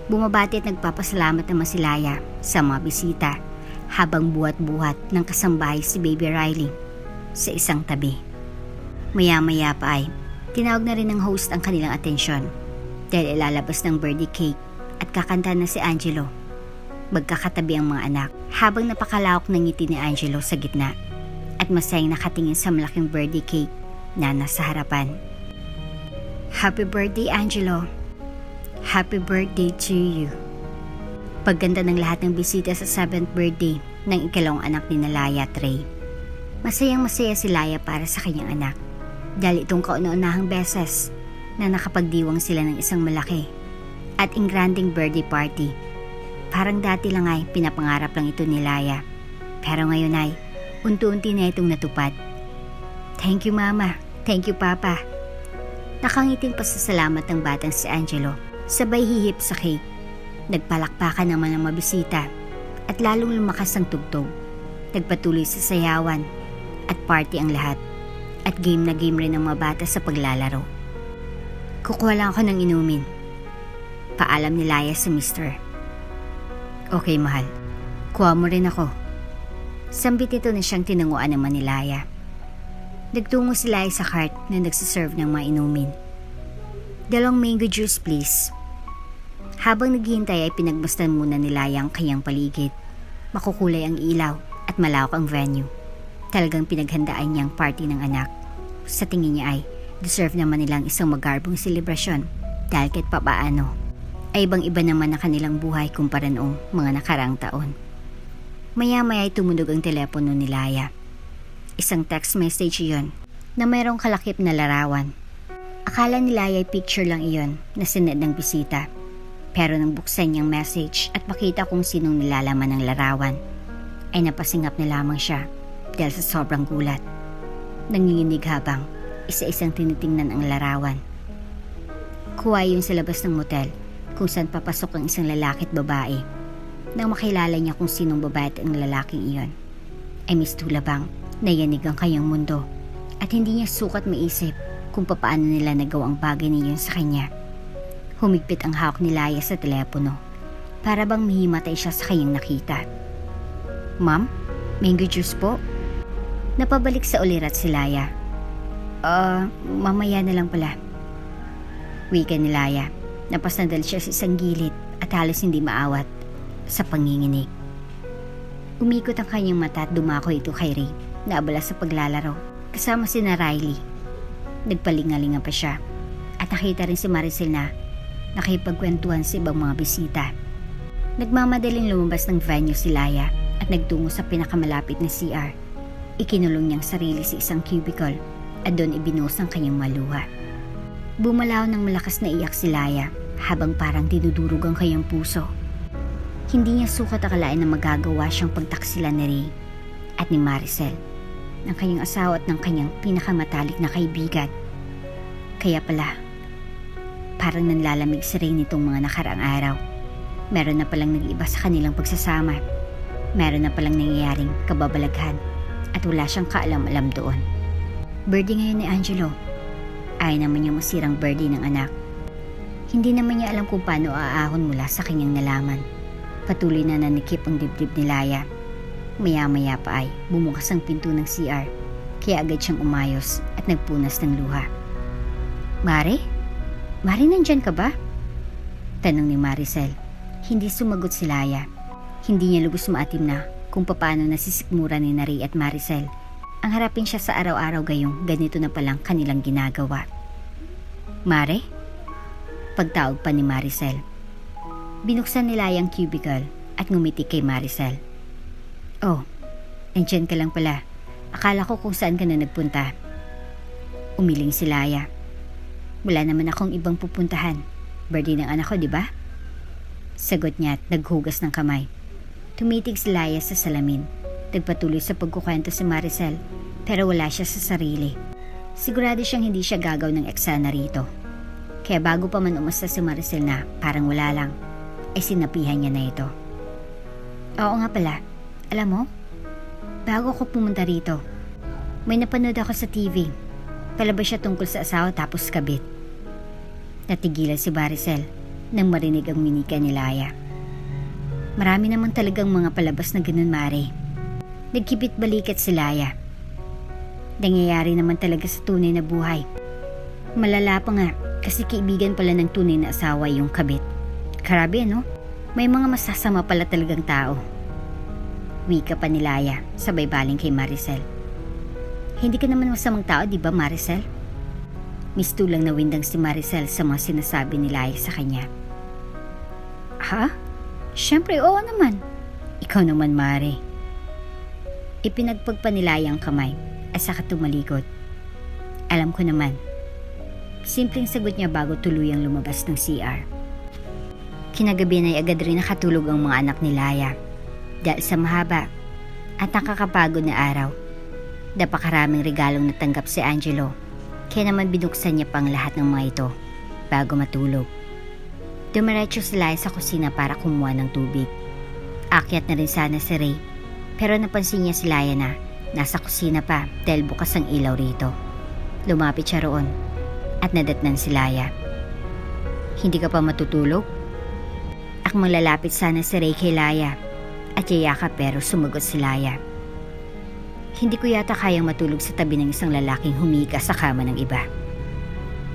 Bumabati at nagpapasalamat naman si Laya sa mga bisita habang buhat-buhat ng kasambahay si Baby Riley sa isang tabi. Maya-maya pa ay tinawag na rin ng host ang kanilang atensyon dahil ilalabas ng birthday cake at kakanta na si Angelo. Magkakatabi ang mga anak habang napakalawak ng ngiti ni Angelo sa gitna at masayang nakatingin sa malaking birthday cake na nasa harapan. Happy birthday Angelo! Happy birthday to you! Pagganda ng lahat ng bisita sa 7th birthday ng ikalawang anak ni Laya at Ray. Masayang masaya si Laya para sa kanyang anak dahil itong kauna-unahang beses na nakapagdiwang sila ng isang malaki at ingranding birthday party. Parang dati lang ay pinapangarap lang ito ni Laya, pero ngayon ay unti-unti na itong natupad. Thank you mama, thank you papa. Nakangiting pasasalamat ng batang si Angelo, sabay hihip sa cake. Nagpalakpakan naman ang mabisita at lalong lumakas ang tugtog. Nagpatuloy sa sayawan at party ang lahat at game na game rin ang mga bata sa paglalaro. Kukuha lang ako ng inumin. Paalam ni Laya sa mister. Okay mahal, kuha mo rin ako. Sambit ito na siyang tinanguan naman ni Laya. Nagtungo si Laya sa cart na nagsiserve ng mga inumin. 2 mango juice please. Habang naghihintay ay pinagmasdan muna ni Laya ang kanyang paligid. Makukulay ang ilaw at malawak ang venue. Talagang pinaghandaan niyang party ng anak. Sa tingin niya ay deserve naman nilang isang magarbong selebrasyon dahil kahit papaano ay ibang-iba naman ang kanilang buhay kumpara noong mga nakaraang taon. Maya-maya ay tumunog ang telepono ni Laya. Isang text message iyon na mayroong kalakip na larawan. Akala ni Laya ay picture lang iyon na sinend ng bisita. Pero nang buksan niyang message at makita kung sinong nilalaman ng larawan, ay napasingap na lamang siya dahil sa sobrang gulat. Nanginginig habang isa-isang tinitingnan ang larawan. Kuha yun sa labas ng motel kung saan papasok ang isang lalaki at babae. Nang makilala niya kung sinong babae at ang lalaking iyon, ay mistula bang nayanig ang kanyang mundo at hindi niya sukat maisip kung papaano nila nagawa ang bagay niyon sa kanya. Humigpit ang hawak ni Laya sa telepono. Para bang mihimatay siya sa kanyang nakita. Ma'am, mango juice po? Napabalik sa ulirat si Laya. Mamaya na lang pala. Wika ni Laya. Napasandal siya sa isang gilid at halos hindi maawat sa panginginig. Umikot ang kanyang mata at dumako ito kay Ray na abala sa paglalaro kasama si na Riley. Nagpalingalingan pa siya at nakita rin si Maricel na nakipagkwentuhan sa ibang mga bisita. Nagmamadaling lumabas ng venue si Laya at nagtungo sa pinakamalapit na CR. Ikinulong niyang sarili sa isang cubicle at doon ibinuhos ang kanyang maluha. Bumalaw ng malakas na iyak si Laya habang parang dinudurog ang kanyang puso. Hindi niya sukat akalain na magagawa siyang pagtaksilan ni Ray at ni Maricel, ng kanyang asawa at ng kanyang pinakamatalik na kaibigan. Kaya pala, parang nanlalamig si Ray nitong mga nakaraang araw. Meron na palang nag-iba sa kanilang pagsasama. Meron na palang nangyayaring kababalaghan at wala siyang kaalam-alam doon. Birthday ngayon ni Angelo. Ayaw naman niya masirang birthday ng anak. Hindi naman niya alam kung paano aahon mula sa kanyang nalaman. Patuloy na nanikip ang dibdib ni Laya. Maya-maya pa ay bumukas ang pinto ng CR, kaya agad siyang umayos at nagpunas ng luha. Mare? Mare, nandyan ka ba? Tanong ni Maricel. Hindi sumagot si Laya. Hindi niya lubos maatim na kung paano nasisikmura ni Ray at Maricel. Ang harapin siya sa araw-araw gayong ganito na palang kanilang ginagawa. Mare? Pagtawag pa ni Maricel. Binuksan nila ang cubicle at ngumiti kay Maricel. Oh, nandyan ka lang pala. Akala ko kung saan ka na nagpunta. Umiling si Laya. Wala naman akong ibang pupuntahan. Birthday ng anak ko, di ba? Sagot niya at naghugas ng kamay. Tumitig si Laya sa salamin. Nagpatuloy sa pagkukwento si Maricel, pero wala siya sa sarili. Sigurado siyang hindi siya gagaw ng eksena rito. Kaya bago pa man umasta si Maricel na parang wala lang, ay sinapihan niya na ito. Oo nga pala, alam mo, bago ako pumunta rito, may napanood ako sa TV. Palabas siya tungkol sa asawa tapos kabit. Natigilan si Maricel nang marinig ang minika ni Laya. Marami naman talagang mga palabas na ganun, Mare. Nagkibit balikat si Laya. Nangyayari naman talaga sa tunay na buhay. Malala pa nga kasi kaibigan pala ng tunay na asawa yung kabit. Grabe, no? May mga masasama pala talagang tao. Wika pa ni Laya, sabay baling kay Maricel. Hindi ka naman masamang tao, di ba, Maricel? Mistulang nawindang si Maricel sa mga sinasabi ni Laya sa kanya. Ha? Siyempre, oo naman. Ikaw naman, Mare. Ipinagpagpa ni Laya ang kamay at saka tumalikod. Alam ko naman. Simpleng sagot niya bago tuluyang lumabas ng CR. Kinagabi ay agad rin nakatulog ang mga anak ni Laya dahil sa mahaba at nakakapagod na araw. Napakaraming regalong natanggap si Angelo, kaya naman binuksan niya pang lahat ng mga ito bago matulog. Dumiretso si Laya sa kusina para kumuha ng tubig. Akyat na rin sana si Ray, pero napansin niya si Laya na nasa kusina pa dahil bukas ang ilaw rito. Lumapit siya roon at nadatnan si Laya. Hindi ka pa matutulog? Akmang lalapit sana si Ray kay Laya at yayakap pero sumagot si Laya. Hindi ko yata kayang matulog sa tabi ng isang lalaking humiga sa kama ng iba.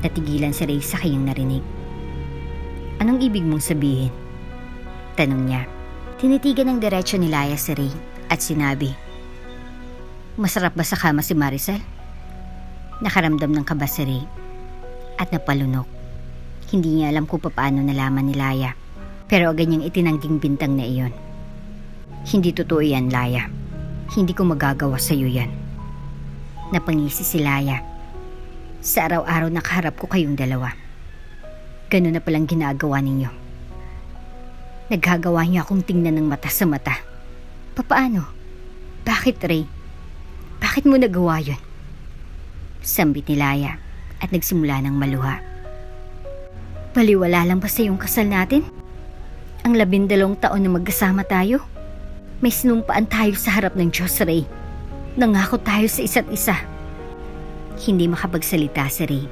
Natigilan si Ray sa kanyang narinig. Anong ibig mong sabihin? Tanong niya. Tinitigan ng diretsyo ni Laya si Ray at sinabi, masarap ba sa kama si Maricel? Nakaramdam ng kaba si Ray at napalunok. Hindi niya alam kung paano nalaman ni Laya, pero agad niyang itinangging bintang na iyon. Hindi totoo yan, Laya. Hindi ko magagawa sa iyo yan. Napangisi si Laya. Sa araw-araw nakaharap ko kayong dalawa. Ganun na palang ginagawa ninyo. Naggagawa niyo akong tingnan ng mata sa mata. Papaano? Bakit, Ray? Bakit mo nagawa yun? Sambit ni Laya at nagsimula ng maluha. Baliwala lang ba sa iyong kasal natin? Ang 12 taon na magkasama tayo? May sinumpaan tayo sa harap ng Diyos, Ray. Nangako tayo sa isa't isa. Hindi makapagsalita si Ray.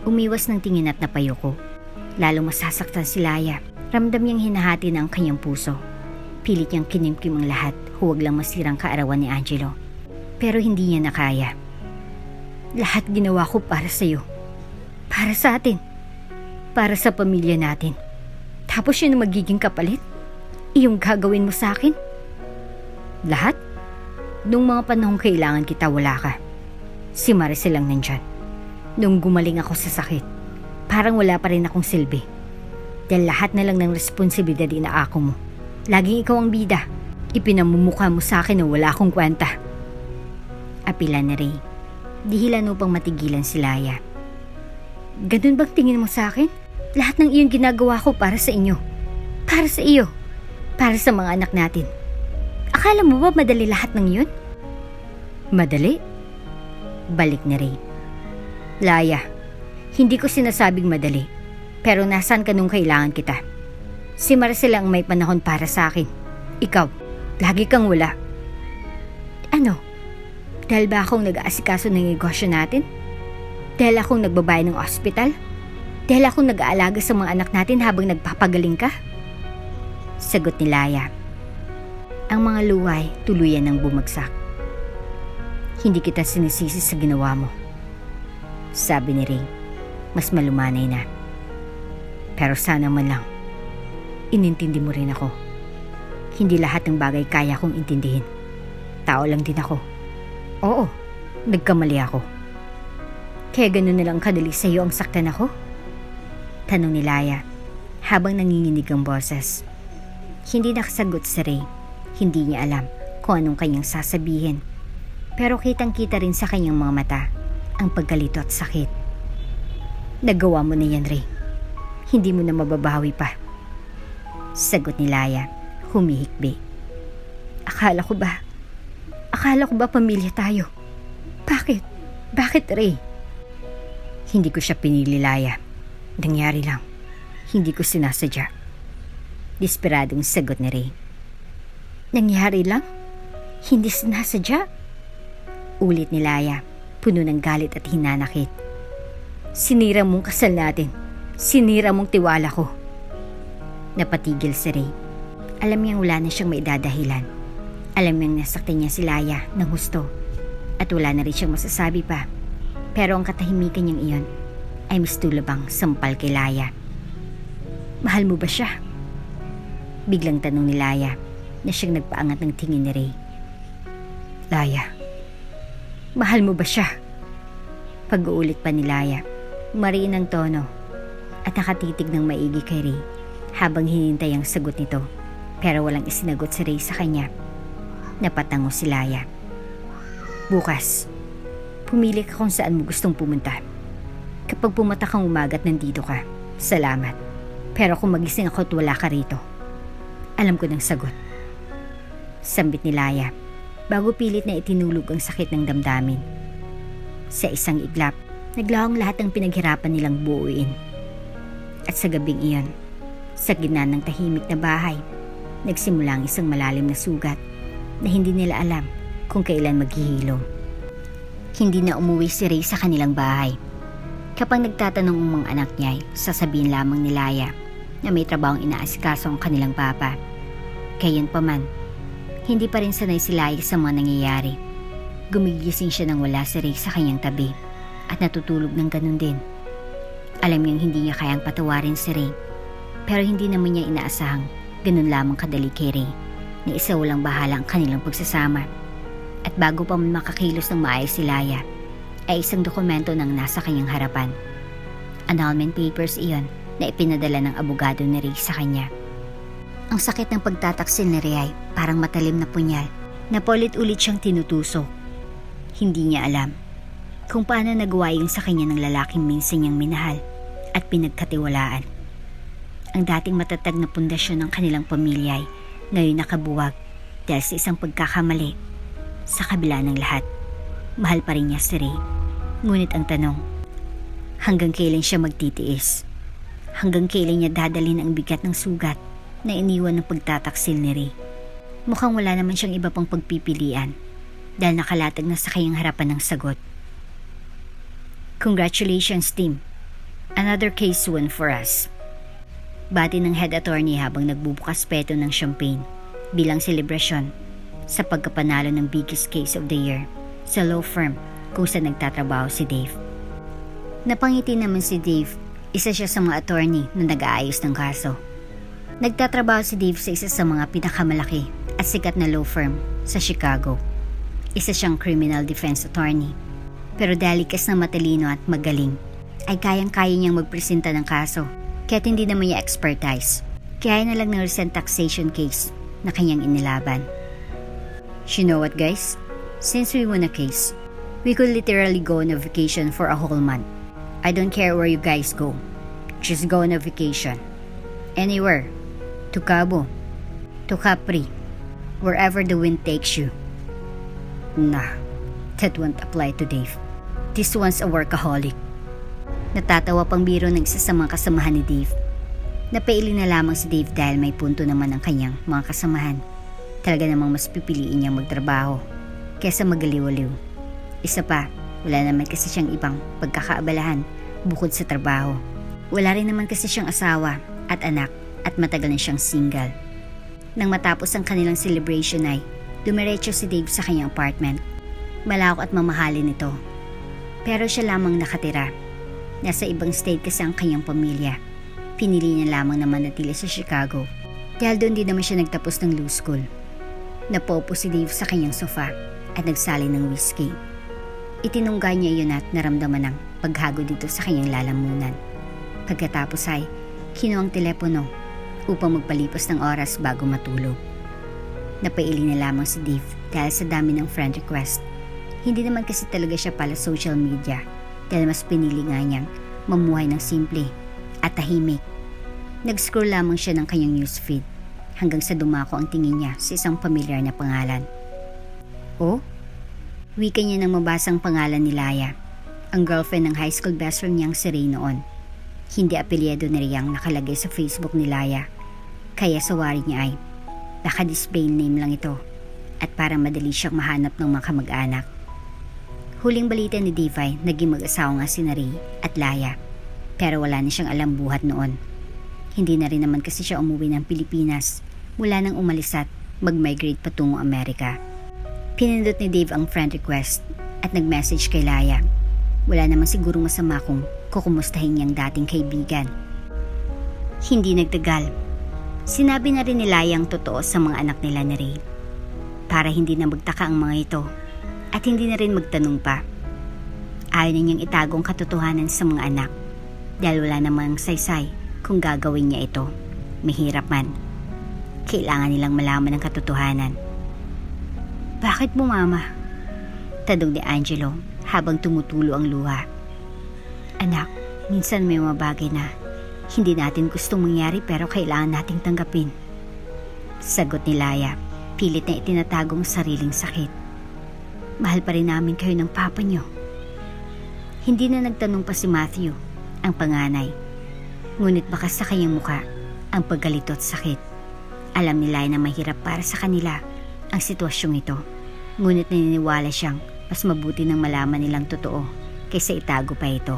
Umiwas ng tingin at napayuko. Lalong masasaktan si Laya. Ramdam niyang hinahati na ang kanyang puso. Pilit niyang kinimkim ang lahat, huwag lang masirang kaarawan ni Angelo. Pero hindi niya nakaya. Lahat ginawa ko para sa'yo. Para sa atin. Para sa pamilya natin. Tapos yun ang magiging kapalit? Iyong gagawin mo sa akin? Lahat? Nung mga panahong kailangan kita, wala ka. Si Maricel lang nandyan. Nung gumaling ako sa sakit, parang wala pa rin akong silbi. Dahil lahat na lang ng responsibilidad inaako mo. Laging ikaw ang bida. Ipinamumukha mo sa akin na wala akong kwenta. Apila ni Ray. Dihilan upang matigilan si Laya. Ganun bang tingin mo sa akin? Lahat ng iyong ginagawa ko para sa inyo. Para sa iyo. Para sa mga anak natin. Akala mo ba madali lahat ng yun? Madali? Balik ni Ray. Laya, hindi ko sinasabing madali. Pero nasaan ka nung kailangan kita? Si Maricel ang may panahon para sa akin. Ikaw, lagi kang wala. Ano? Dahil ba akong nag-aasikaso ng negosyo natin? Dahil akong nagbabayad ng ospital? Dahil akong nag-aalaga sa mga anak natin habang nagpapagaling ka? Sagot ni Laya. Ang mga luway tuluyan ng bumagsak. Hindi kita sinisisi sa ginawa mo. Sabi ni Ray, mas malumanay na. Pero sana man lang, inintindi mo rin ako. Hindi lahat ng bagay kaya kong intindihin. Tao lang din ako. Oo, nagkamali ako. Kaya ganun na lang kadali sa iyo ang saktan ako? Tanong ni Laya habang nanginginig ang boses. Hindi nakasagot si Ray. Hindi niya alam kung anong kanyang sasabihin. Pero kitang-kita rin sa kanyang mga mata ang pagkalito at sakit. Nagawa mo na yan, Ray. Hindi mo na mababawi pa. Sagot ni Laya, humihikbi. Akala ko ba pamilya tayo? Bakit? Bakit, Ray? Hindi ko siya pinili, Laya. Nangyari lang. Hindi ko sinasadya. Desperadong sagot ni Ray. Nangyari lang? Hindi sinasadya? Ulit ni Laya, puno ng galit at hinanakit. Sinira mong kasal natin. Sinira mong tiwala ko. Napatigil si Ray. Alam niyang wala na siyang maidadahilan. Alam niyang nasaktan niya si Laya ng husto. At wala na rin siyang masasabi pa. Pero ang katahimikan niyang iyon ay mistulabang sampal kay Laya. Mahal mo ba siya? Biglang tanong ni Laya na siyang nagpaangat ng tingin ni Ray. Laya, mahal mo ba siya? Pag-uulit pa ni Laya, mariin ang tono at nakatitig ng maigi kay Ray habang hinintay ang sagot nito. Pero walang isinagot si Ray sa kanya. Napatango si Laya. Bukas, pumili ka kung saan mo gustong pumunta. Kapag pumunta kang umaga at nandito ka, salamat. Pero kung magising ako at wala ka rito, alam ko ng sagot. Sambit ni Laya bago pilit na itinulog ang sakit ng damdamin. Sa isang iglap, naglawang lahat ng pinaghirapan nilang buuin. At sa gabing iyon, sa gitna ng tahimik na bahay, nagsimula ang isang malalim na sugat na hindi nila alam kung kailan maghihilom. Hindi na umuwi si Ray sa kanilang bahay. Kapag nagtatanong ang mga anak niya, sasabihin lamang ni Laya na may trabahong inaasikaso ang kanilang papa. Gayunpaman, hindi pa rin sanay si Laya sa mga nangyayari. Gumigising siya nang wala si Ray sa kanyang tabi at natutulog ng ganun din. Alam niyang hindi niya kayang patawarin si Ray, pero hindi naman niya inaasahang ganun lamang kadali kay Ray na isa walang bahala ang kanilang pagsasama. At bago pa man makakilos ng maayos si Laya, ay isang dokumento nang nasa kanyang harapan. Annulment papers iyon na ipinadala ng abogado ni Ray sa kanya. Ang sakit ng pagtataksil ni Ray ay parang matalim na punyal na paulit-ulit siyang tinutusok. Hindi niya alam kung paano nagawa yun sa kanya ng lalaking minsan niyang minahal at pinagkatiwalaan. Ang dating matatag na pundasyon ng kanilang pamilya ay ngayon nakabuwag dahil sa isang pagkakamali. Sa kabila ng lahat, mahal pa rin niya si Ray. Ngunit ang tanong, hanggang kailan siya magtitiis? Hanggang kailan niya dadalhin ang bigat ng sugat na iniwan ng pagtataksil ni Ray? Mukhang wala naman siyang iba pang pagpipilian dahil nakalatag na sa kanyang harapan ng sagot. Congratulations, team. Another case won for us. Bati ng head attorney habang nagbubukas peto ng champagne bilang selebrasyon sa pagkapanalo ng biggest case of the year sa law firm kung saan nagtatrabaho si Dave. Napangiti naman si Dave, isa siya sa mga attorney na nag-aayos ng kaso. Nagtatrabaho si Dave sa isa sa mga pinakamalaki at sikat na law firm sa Chicago. Isa siyang criminal defense attorney. Pero dahil likas na matalino at magaling, ay kayang-kaya niyang magpresenta ng kaso kaya't hindi naman niya expertise. Kaya na lang ng recent taxation case na kanyang inilaban. You know what guys? Since we won a case, we could literally go on a vacation for a whole month. I don't care where you guys go. Just go on a vacation. Anywhere. To Cabo. To Capri. Wherever the wind takes you. Nah, that won't apply to Dave. This one's a workaholic. Natatawa pang biro ng isa sa mga kasamahan ni Dave. Napaili na lamang si Dave dahil may punto naman ang kanyang mga kasamahan. Talaga namang mas pipiliin niyang magtrabaho kesa magaliw-aliw. Isa pa, wala naman kasi siyang ibang pagkakaabalahan bukod sa trabaho. Wala rin naman kasi siyang asawa at anak at matagal na siyang single. Nang matapos ang kanilang celebration ay dumiretso si Dave sa kanyang apartment. Malawak at mamahalin ito. Pero siya lamang nakatira. Nasa ibang state kasi ang kanyang pamilya. Pinili niya lamang na manatili sa Chicago dahil doon din naman siya nagtapos ng law school. Napopo si Dave sa kanyang sofa at nagsali ng whiskey. Itinungga niya yun at naramdaman ng paghago dito sa kanyang lalamunan. Pagkatapos ay kinuha ang telepono upang magpalipas ng oras bago matulog. Napaili na lamang si Dave dahil sa dami ng friend request. Hindi naman kasi talaga siya pala social media dahil mas pinili nga niyang mamuhay ng simple at tahimik. Nag-scroll lamang siya ng kanyang newsfeed hanggang sa dumako ang tingin niya sa isang pamilyar na pangalan. Oh? Wika niya nang mabasang pangalan ni Laya, ang girlfriend ng high school best friend niyang si Ray noon. Hindi apelyido ni Ray ang nakalagay sa Facebook ni Laya, kaya sa wari niya ay naka-display name lang ito at para madali siyang mahanap ng mga kamag-anak. Huling balita ni Dave ay naging mag-asawa nga si Ray at Laya, pero wala na siyang alam buhat noon. Hindi na rin naman kasi siya umuwi ng Pilipinas mula nang umalis at mag-migrate patungo Amerika. Pinindot ni Dave ang friend request at nag-message kay Laya. Wala naman sigurong masama kung kukumustahin niyang dating kaibigan. Hindi nagtagal. Sinabi na rin ni Laya ang totoo sa mga anak nila ni Ray. Para hindi na magtaka ang mga ito at hindi na rin magtanong pa. Ayaw na niyang itagong katotohanan sa mga anak dahil wala namang saysay kung gagawin niya ito. Mahirap man. Kailangan nilang malaman ang katotohanan. Bakit mo mama? Tanong ni Angelo habang tumutulo ang luha. Anak, minsan may mga bagay na hindi natin gustong mangyari pero kailangan nating tanggapin. Sagot ni Laya, pilit na itinatagong sariling sakit. Mahal pa rin namin kayo ng papa niyo. Hindi na nagtanong pa si Matthew, ang panganay. Ngunit baka sa kanyang muka ang paggalito at sakit. Alam ni Laya na mahirap para sa kanila ang sitwasyong ito. Ngunit naniniwala siyang mas mabuti nang malaman nilang totoo kaysa itago pa ito.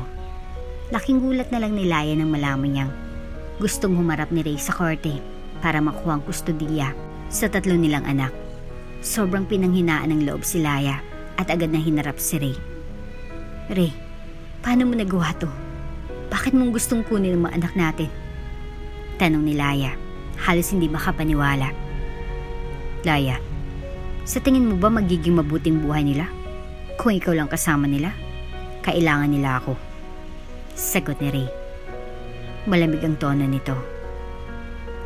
Laking gulat na lang ni Laya nang malaman niyang gustong humarap ni Ray sa korte para makuha ang kustodiya sa 3 nilang anak. Sobrang pinanghinaan ng loob si Laya at agad na hinarap si Ray. Ray, paano mo nagawa to? Bakit mong gustong kunin ang mga anak natin? Tanong ni Laya, halos hindi makapaniwala. Laya, sa tingin mo ba magiging mabuting buhay nila? Kung ikaw lang kasama nila, kailangan nila ako. Sagot ni Ray. Malamig ang tono nito.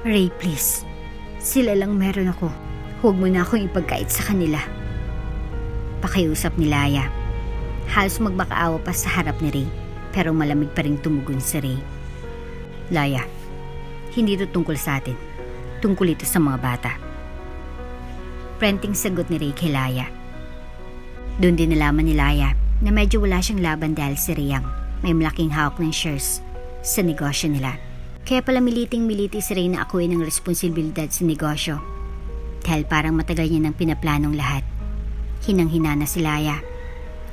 Ray, please. Sila lang meron ako. Huwag mo na akong ipagkait sa kanila. Pakiusap ni Laya. Halos magbakaawa pa sa harap ni Ray, pero malamig pa rin tumugon si Ray. Laya, hindi ito tungkol sa atin. Tungkol ito sa mga bata. Prenting sagot ni Ray kay Laya. Doon din nalaman ni Laya na medyo wala siyang laban dahil si Ray ang may malaking hawak ng shares sa negosyo nila. Kaya pala militing-militi si Ray na akuin ang responsibilidad sa negosyo. Dahil parang matagal niya nang pinaplanong lahat. Hinang-hina na si Laya.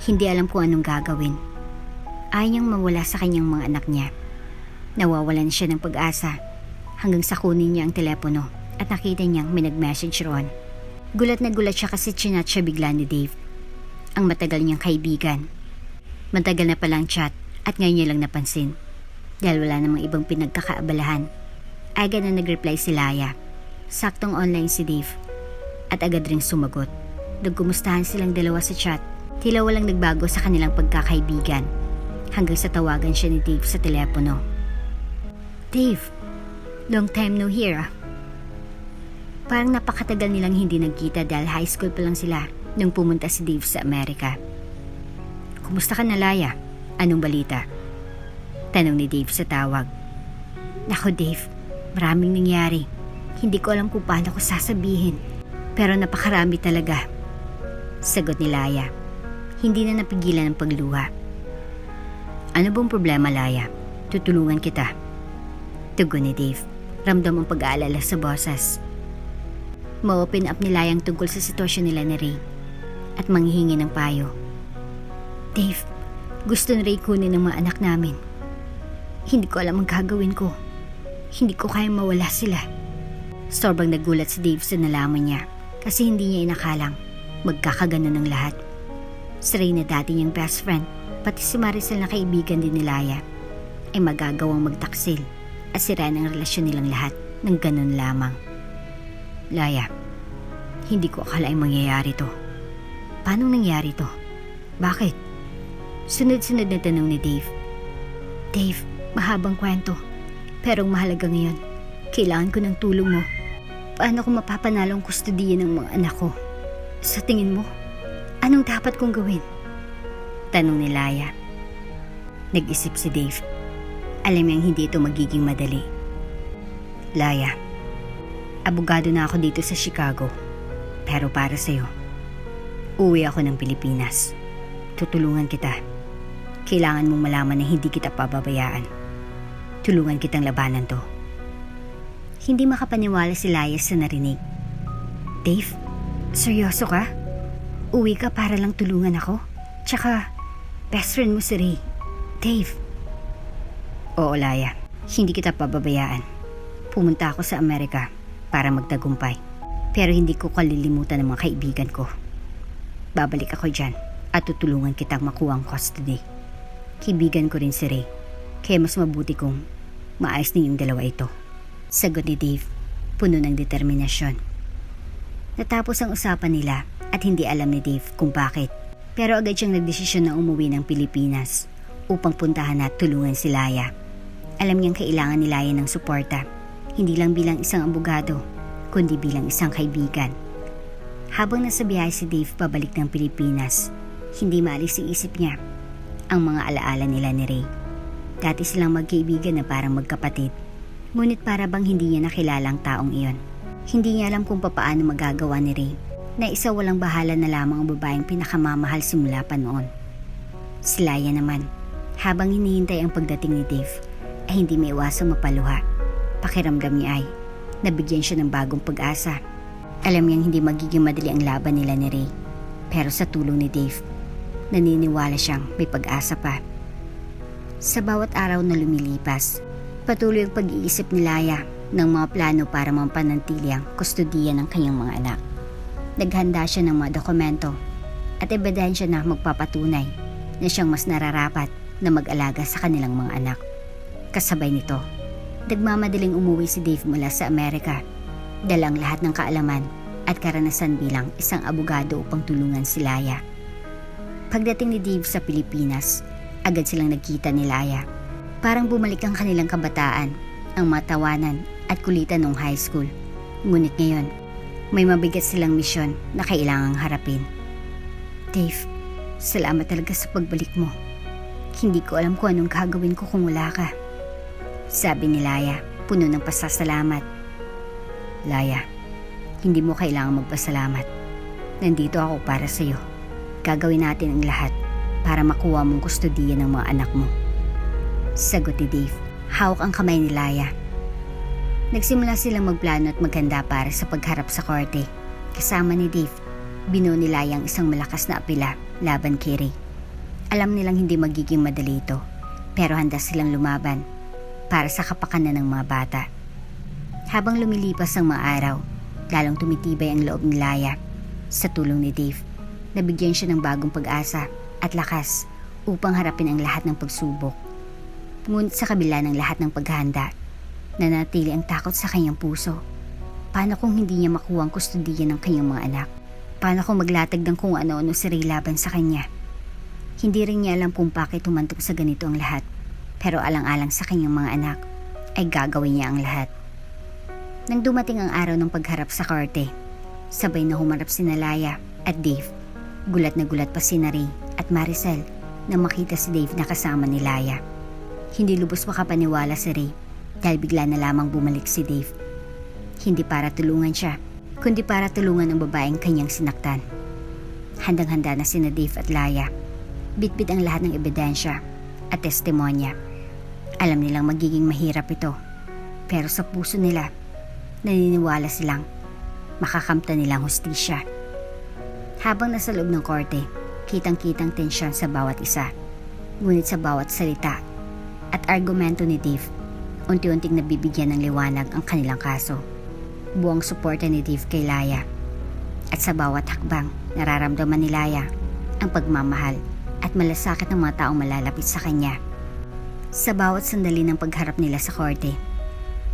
Hindi alam kung anong gagawin. Ayaw niyang mawala sa kanyang mga anak niya. Nawawalan siya ng pag-asa hanggang sa kunin niya ang telepono at nakita niyang may nag-message roon. Gulat na gulat siya kasi chinat siya bigla ni Dave, ang matagal niyang kaibigan. Matagal na palang chat at ngayon niya lang napansin dahil wala namang ibang pinagkakaabalahan. Agad na nag-reply si Laya. Saktong online si Dave at agad ring sumagot. Nagkumustahan silang dalawa sa chat. Tila walang nagbago sa kanilang pagkakaibigan hanggang sa tawagan siya ni Dave sa telepono. Dave, long time no hear ah. Parang napakatagal nilang hindi nagkita dahil high school pa lang sila nung pumunta si Dave sa Amerika. Kumusta ka na, Laya? Anong balita? Tanong ni Dave sa tawag. Nako Dave, maraming nangyari. Hindi ko alam kung paano ko sasabihin, pero napakarami talaga. Sagot ni Laya. Hindi na napigilan ang pagluha. Ano bang problema, Laya? Tutulungan kita. Tugon ni Dave. Ramdam ang pag-aalala sa boses. Ma-open up ni Layang tungkol sa sitwasyon nila ni Ray at manghihingi ng payo. Dave, gusto ni Ray kunin ng mga anak namin. Hindi ko alam ang gagawin ko. Hindi ko kayang mawala sila. Sobrang nagulat si Dave sa nalaman niya kasi hindi niya inakalang magkakaganon ng lahat. Si Ray na dati niyang best friend, pati si Maricel na kaibigan din ni Laya, ay magagawang magtaksil at sira ng relasyon nilang lahat ng ganon lamang. Laya, hindi ko akalaing mangyayari to. Paano nangyari to? Bakit? Sunod-sunod na tanong ni Dave. Dave, mahabang kwento. Pero ang mahalaga ngayon, kailangan ko ng tulong mo. Paano ko mapapanalo ang kustodiya ng mga anak ko? Sa tingin mo, anong dapat kong gawin? Tanong ni Laya. Nag-isip si Dave. Alam niyang hindi ito magiging madali. Laya, abogado na ako dito sa Chicago. Pero para sa'yo, uwi ako ng Pilipinas. Tutulungan kita. Kailangan mong malaman na hindi kita pababayaan. Tulungan kitang labanan to. Hindi makapaniwala si Laya sa narinig. Dave, seryoso ka? Uwi ka para lang tulungan ako? Tsaka, best friend mo si Ray. Dave. Oo, Laya. Hindi kita pababayaan. Pumunta ako sa Amerika para magtagumpay. Pero hindi ko kalilimutan ng mga kaibigan ko. Babalik ako dyan at tutulungan kitang makuha ang custody. Kaibigan ko rin si Ray. Kaya mas mabuti kong maayos ninyong dalawa ito. Sagot ni Dave, puno ng determinasyon. Natapos ang usapan nila at hindi alam ni Dave kung bakit. Pero agad siyang nagdesisyon na umuwi ng Pilipinas upang puntahan at tulungan si Laya. Alam niyang kailangan ni Laya ng suporta, hindi lang bilang isang abogado, kundi bilang isang kaibigan. Habang nasa biyahe si Dave pabalik ng Pilipinas, hindi maalis sa isip niya ang mga alaala nila ni Ray. Dati silang magkaibigan na parang magkapatid. Ngunit para bang hindi niya nakilala ang taong iyon. Hindi niya alam kung papaano magagawa ni Ray na isa walang bahala na lamang ang babaeng pinakamamahal simula pa noon. Si Laya naman, habang hinihintay ang pagdating ni Dave, ay hindi may iwasang mapaluha. Pakiramdam niya ay nabigyan siya ng bagong pag-asa. Alam niyang hindi magiging madali ang laban nila ni Ray. Pero sa tulong ni Dave, naniniwala siyang may pag-asa pa. Sa bawat araw na lumilipas, patuloy ang pag-iisip ni Laya ng mga plano para mampanatili ang kustodiya ng kanyang mga anak. Naghanda siya ng mga dokumento at ebidensya na magpapatunay na siyang mas nararapat na mag-alaga sa kanilang mga anak. Kasabay nito, nagmamadaling umuwi si Dave mula sa Amerika, dalang lahat ng kaalaman at karanasan bilang isang abogado upang tulungan si Laya. Pagdating ni Dave sa Pilipinas, agad silang nagkita ni Laya. Parang bumalik ang kanilang kabataan, ang mga tawanan at kulitan noong high school. Ngunit ngayon, may mabigat silang misyon na kailangang harapin. Dave, salamat talaga sa pagbalik mo. Hindi ko alam kung anong gagawin ko kung wala ka. Sabi ni Laya, puno ng pasasalamat. Laya, hindi mo kailangang magpasalamat. Nandito ako para sa'yo. Gagawin natin ang lahat para makuha mong kustodiya ng mga anak mo. Sagot ni Dave. Hawak ang kamay ni Laya. Nagsimula silang magplano at maghanda para sa pagharap sa korte. Kasama ni Dave, binuo ni Laya ang isang malakas na apela laban kay Ray. Alam nilang hindi magiging madali ito, pero handa silang lumaban para sa kapakanan ng mga bata. Habang lumilipas ang mga araw, lalong tumitibay ang loob ni Laya. Sa tulong ni Dave, nabigyan siya ng bagong pag-asa at lakas upang harapin ang lahat ng pagsubok. Ngunit sa kabila ng lahat ng paghahanda, nanatili ang takot sa kanyang puso. Paano kung hindi niya makuha ang kustudiya ng kanyang mga anak? Paano kung maglatag ng kung ano-ano si Ray laban sa kanya? Hindi rin niya alam kung bakit humantong sa ganito ang lahat. Pero alang-alang sa kanyang mga anak, ay gagawin niya ang lahat. Nang dumating ang araw ng pagharap sa korte, sabay na humarap si Laya at Dave. Gulat na gulat pa si Ray at Maricel na makita si Dave na kasama ni Laya. Hindi lubos makapaniwala si Ray dahil bigla na lamang bumalik si Dave. Hindi para tulungan siya, kundi para tulungan ang babaeng kanyang sinaktan. Handang-handa na sina Dave at Laya. Bitbit ang lahat ng ebidensya at testimonya. Alam nilang magiging mahirap ito, pero sa puso nila, naniniwala silang makakamtan nilang hustisya. Habang nasa loob ng korte, kitang-kitang tensyon sa bawat isa. Ngunit sa bawat salita at argumento ni Dave, unti-unting nabibigyan ng liwanag ang kanilang kaso. Buong suporta ni Dave kay Laya. At sa bawat hakbang, nararamdaman ni Laya ang pagmamahal at malasakit ng mga taong malalapit sa kanya. Sa bawat sandali ng pagharap nila sa korte,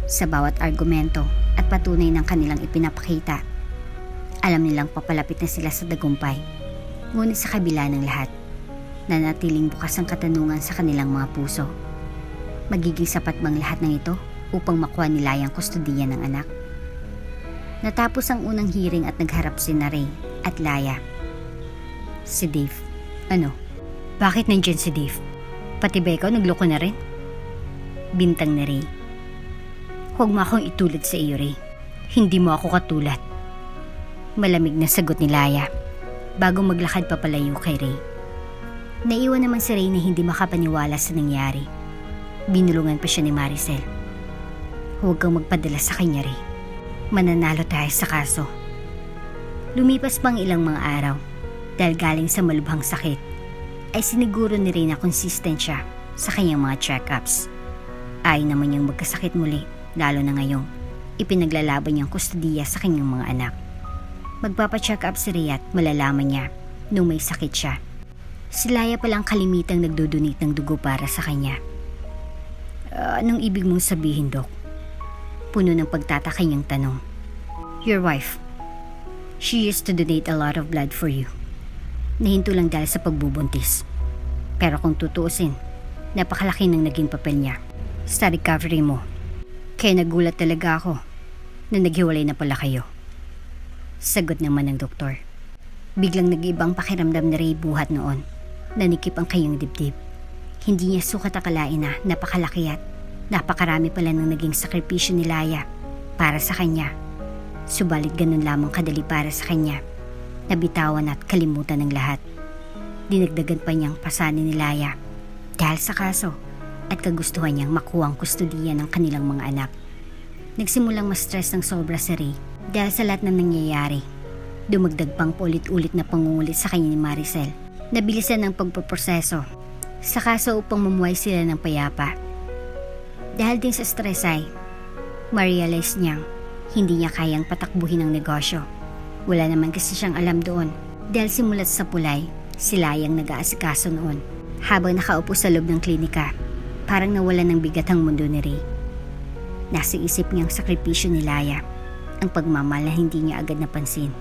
sa bawat argumento at patunay ng kanilang ipinapakita, alam nilang papalapit na sila sa tagumpay. Ngunit sa kabila ng lahat, nanatiling bukas ang katanungan sa kanilang mga puso. Magiging sapat bang lahat ng ito upang makuha nila ang kustudiya ng anak? Natapos ang unang hearing at nagharap si Ray at Laya. Si Dave. Ano? Bakit nandyan si Dave? Pati ba ikaw nagloko na rin? Bintang ni Ray. Huwag mo akong itulad sa iyo, Ray. Hindi mo ako katulad. Malamig na sagot ni Laya bago maglakad papalayo kay Ray. Naiwan naman si Ray na hindi makapaniwala sa nangyari. Binulungan pa siya ni Maricel. Huwag kang magpadala sa kanya, Ray. Mananalo tayo sa kaso. Lumipas pang ilang mga araw dahil galing sa malubhang sakit ay siniguro ni Ray na consistent siya sa kanyang mga check-ups. Ayaw naman niyang magkasakit muli, lalo na ngayong ipinaglalaban niyang kustudiya sa kanyang mga anak. Magpapacheck up si Ray at malalaman niya nung may sakit siya. Si Laya palang kalimitang nagdodonate ng dugo para sa kanya. Anong ibig mong sabihin, Dok? Puno ng pagtataka niyang tanong. Your wife, she used to donate a lot of blood for you. Nahinto lang dahil sa pagbubuntis. Pero kung tutuusin, napakalaki ng naging papel niya sa recovery mo. Kaya nagulat talaga ako na naghiwalay na pala kayo. Sagot naman ng doktor. Biglang nag-ibang pakiramdam na Ray buhat noon. Nanikip ang kanyang dibdib. Hindi niya sukat akalain na napakalaki at napakarami pala ng naging sakripisyo ni Laya para sa kanya. Subalit ganun lamang kadali para sa kanya. Nabitawan at kalimutan ng lahat. Dinagdagan pa niyang pasanin ni Laya dahil sa kaso at kagustuhan niyang makuha ang kustudiya ng kanilang mga anak. Nagsimulang ma-stress ng sobra si Ray dahil sa lahat ng nangyayari. Dumagdag pang paulit-ulit na pangungulit sa kanya ni Maricel. Nabilisan ng pagpoproseso sa kaso upang mamuhay sila ng payapa. Dahil din sa stress ay ma-realize niyang hindi niya kayang patakbuhin ang negosyo. Wala naman kasi siyang alam doon dahil simulat sa pulay, sila yung nag-aasikaso noon. Habang nakaupo sa loob ng klinika, parang nawala ng bigat ang mundo ni Ray. Nasa isip niyang sakripisyo ni Laya, ang pagmamahal na hindi niya agad napansin.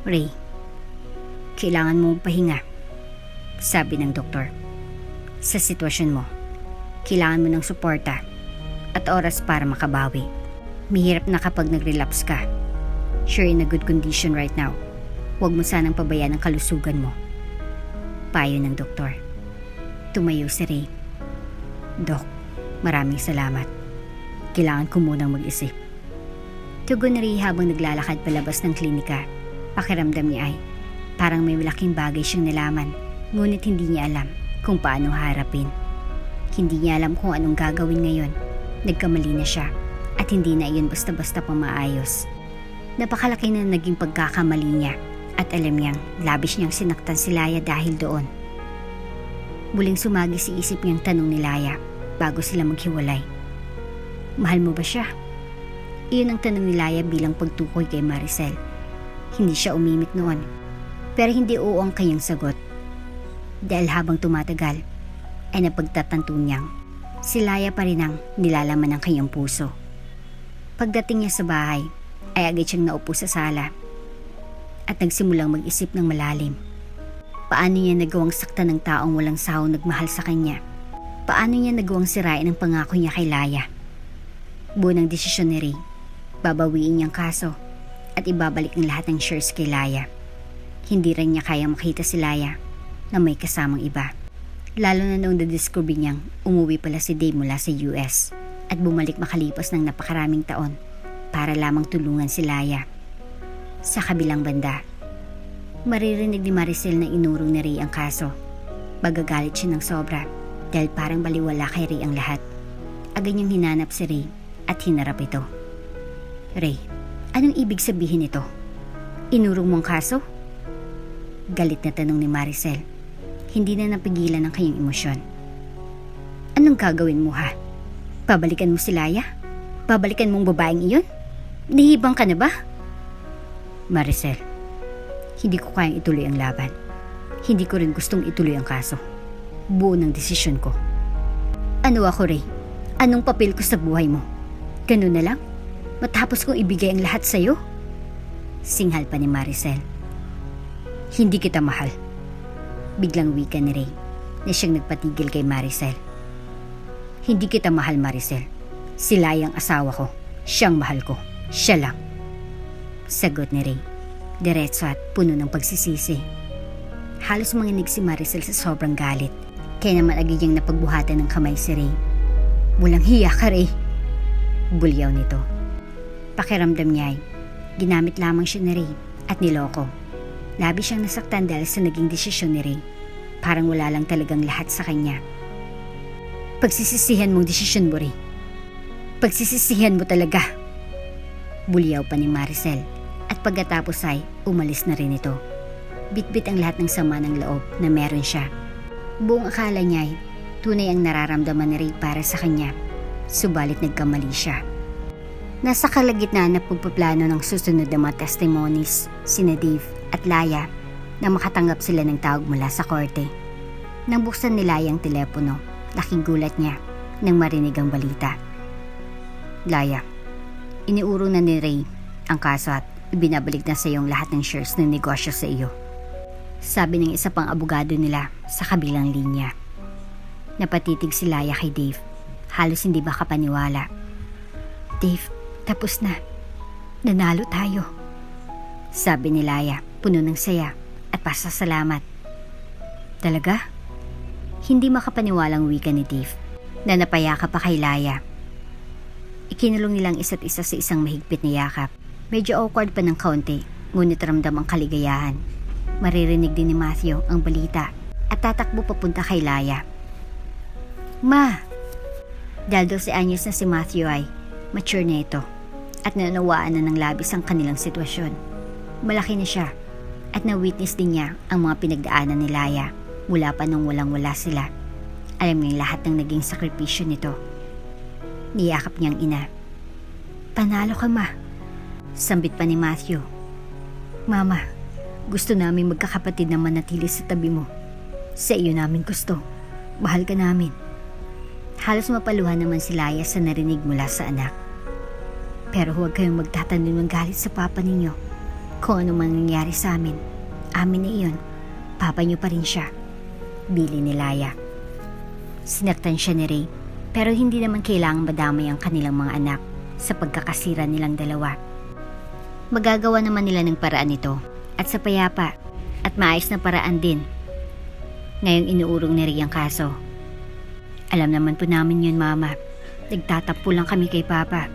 Ray, kailangan mong pahinga, sabi ng doktor. Sa sitwasyon mo, kailangan mo ng suporta at oras para makabawi. Mahirap na kapag nag-relapse ka. You're in a good condition right now. Huwag mo sanang pabayaan ang kalusugan mo. Payo ng doktor. Tumayo si Ray. Dok, maraming salamat. Kailangan ko munang mag-isip. Tugon ni Ray habang naglalakad palabas ng klinika. Pakiramdam niya ay parang may malaking bagay siyang nalaman, ngunit hindi niya alam kung paano harapin. Hindi niya alam kung anong gagawin ngayon. Nagkamali na siya at hindi na iyon basta-basta pang maayos. Napakalaki na naging pagkakamali niya at alam niyang labis niyang sinaktan si Laya dahil doon. Muling sumagi si isip niyang tanong ni Laya bago sila maghiwalay. Mahal mo ba siya? Iyon ang tanong ni Laya bilang pagtukoy kay Maricel. Hindi siya umimik noon, pero hindi oo ang kanyang sagot. Dahil habang tumatagal, ay napagtatanto niyang si Laya pa rin ang nilalaman ng kanyang puso. Pagdating niya sa bahay, ay agad siyang naupo sa sala at nagsimulang mag-isip ng malalim. Paano niya nagawang saktan ng taong walang sawang nagmahal sa kanya? Paano niya nagawang sirain ang pangako niya kay Laya? Buo ng desisyon ni Ray, babawiin niyang kaso at ibabalik ang lahat ng shares kay Laya. Hindi rin niya kayang makita si Laya na may kasamang iba. Lalo na noong na-discover niyang umuwi pala si Dave mula sa US at bumalik makalipas ng napakaraming taon para lamang tulungan si Laya. Sa kabilang banda, maririnig ni Maricel na inurong ni Ray ang kaso. Magagalit siya ng sobra dahil parang baliwala kay Ray ang lahat. Agad niyang hinanap si Ray at hinarap ito. Ray, anong ibig sabihin nito? Inurong mong kaso? Galit na tanong ni Maricel. Hindi na napigilan ang kanyang emosyon. Anong gagawin mo ha? Babalikan mo si Laya? Babalikan mong babaeng iyon? Nahibang ka na ba? Maricel, hindi ko kayang ituloy ang laban. Hindi ko rin gustong ituloy ang kaso. Buo ng desisyon ko. Ano ako, Ray? Anong papel ko sa buhay mo? Ganun na lang? Matapos kong ibigay ang lahat sa'yo? Singhal pa ni Maricel. Hindi kita mahal. Biglang wika ni Ray na siyang nagpatigil kay Maricel. Hindi kita mahal, Maricel. Si Laya ang asawa ko. Siyang mahal ko. Siya lang. Sagot ni Ray, diretso at puno ng pagsisisi. Halos manginig si Maricel sa sobrang galit. Kaya naman agad niyang napagbuhatan ng kamay si Ray. Walang hiya ka, Ray. Bulyaw nito. Pakiramdam niya ay ginamit lamang siya ni Ray at niloko. Labis siyang nasaktan dahil sa naging desisyon ni Ray. Parang wala lang talagang lahat sa kanya. Pagsisisihan mong desisyon mo, Ray. Pagsisisihan mo talaga. Bulyaw pa ni Maricel at pagkatapos ay umalis na rin ito. Bitbit ang lahat ng sama ng loob na meron siya. Buong akala niya ay tunay ang nararamdaman ni Ray para sa kanya. Subalit nagkamali siya. Nasa kalagitnaan na pagpaplano ng susunod na mga testimonies, sina Dave at Laya na makatanggap sila ng tawag mula sa korte. Nang buksan ni Laya ang telepono, laking gulat niya nang marinig ang balita. Laya, iniurong na ni Ray ang kaso at ibinabalik na sa iyong lahat ng shares ng negosyo sa iyo. Sabi ng isa pang abogado nila sa kabilang linya. Napatitig si Laya kay Dave. Halos hindi makapaniwala. Dave, tapos na. Nanalo tayo. Sabi ni Laya, puno ng saya at pasasalamat. Talaga? Hindi makapaniwalang wika ni Dave na napayakap pa kay Laya. Ikinulong nilang isa't isa sa isang mahigpit na yakap. Medyo awkward pa ng kaunti, ngunit ramdam ang kaligayahan. Maririnig din ni Matthew ang balita at tatakbo papunta kay Laya. Ma! Dahil 12 anyos na si Matthew ay mature na ito at nanawaan na ng labis ang kanilang sitwasyon. Malaki na siya at na-witness din niya ang mga pinagdaanan ni Laya mula pa nung walang-wala sila. Alam niya lahat ng naging sakripisyo nito. Niyakap niyang ina. Panalo ka, Ma. Sambit pa ni Matthew. Mama, gusto namin magkakapatid na manatili sa tabi mo. Sa iyo namin gusto. Mahal ka namin. Halos mapaluhan naman si Laya sa narinig mula sa anak. Pero huwag kayong magtatanim ng galit sa papa ninyo. Kung ano man nangyari sa amin, amin na iyon. Papa niyo pa rin siya. Bili ni Laya. Sinaktan siya ni Ray, pero hindi naman kailangang madamay ang kanilang mga anak sa pagkakasira nilang dalawa. Magagawa naman nila ng paraan ito at sa payapa at maayos na paraan din. Ngayong inuurong ni Ray ang kaso. Alam naman po namin yun, Mama. Nagtatampo lang kami kay Papa.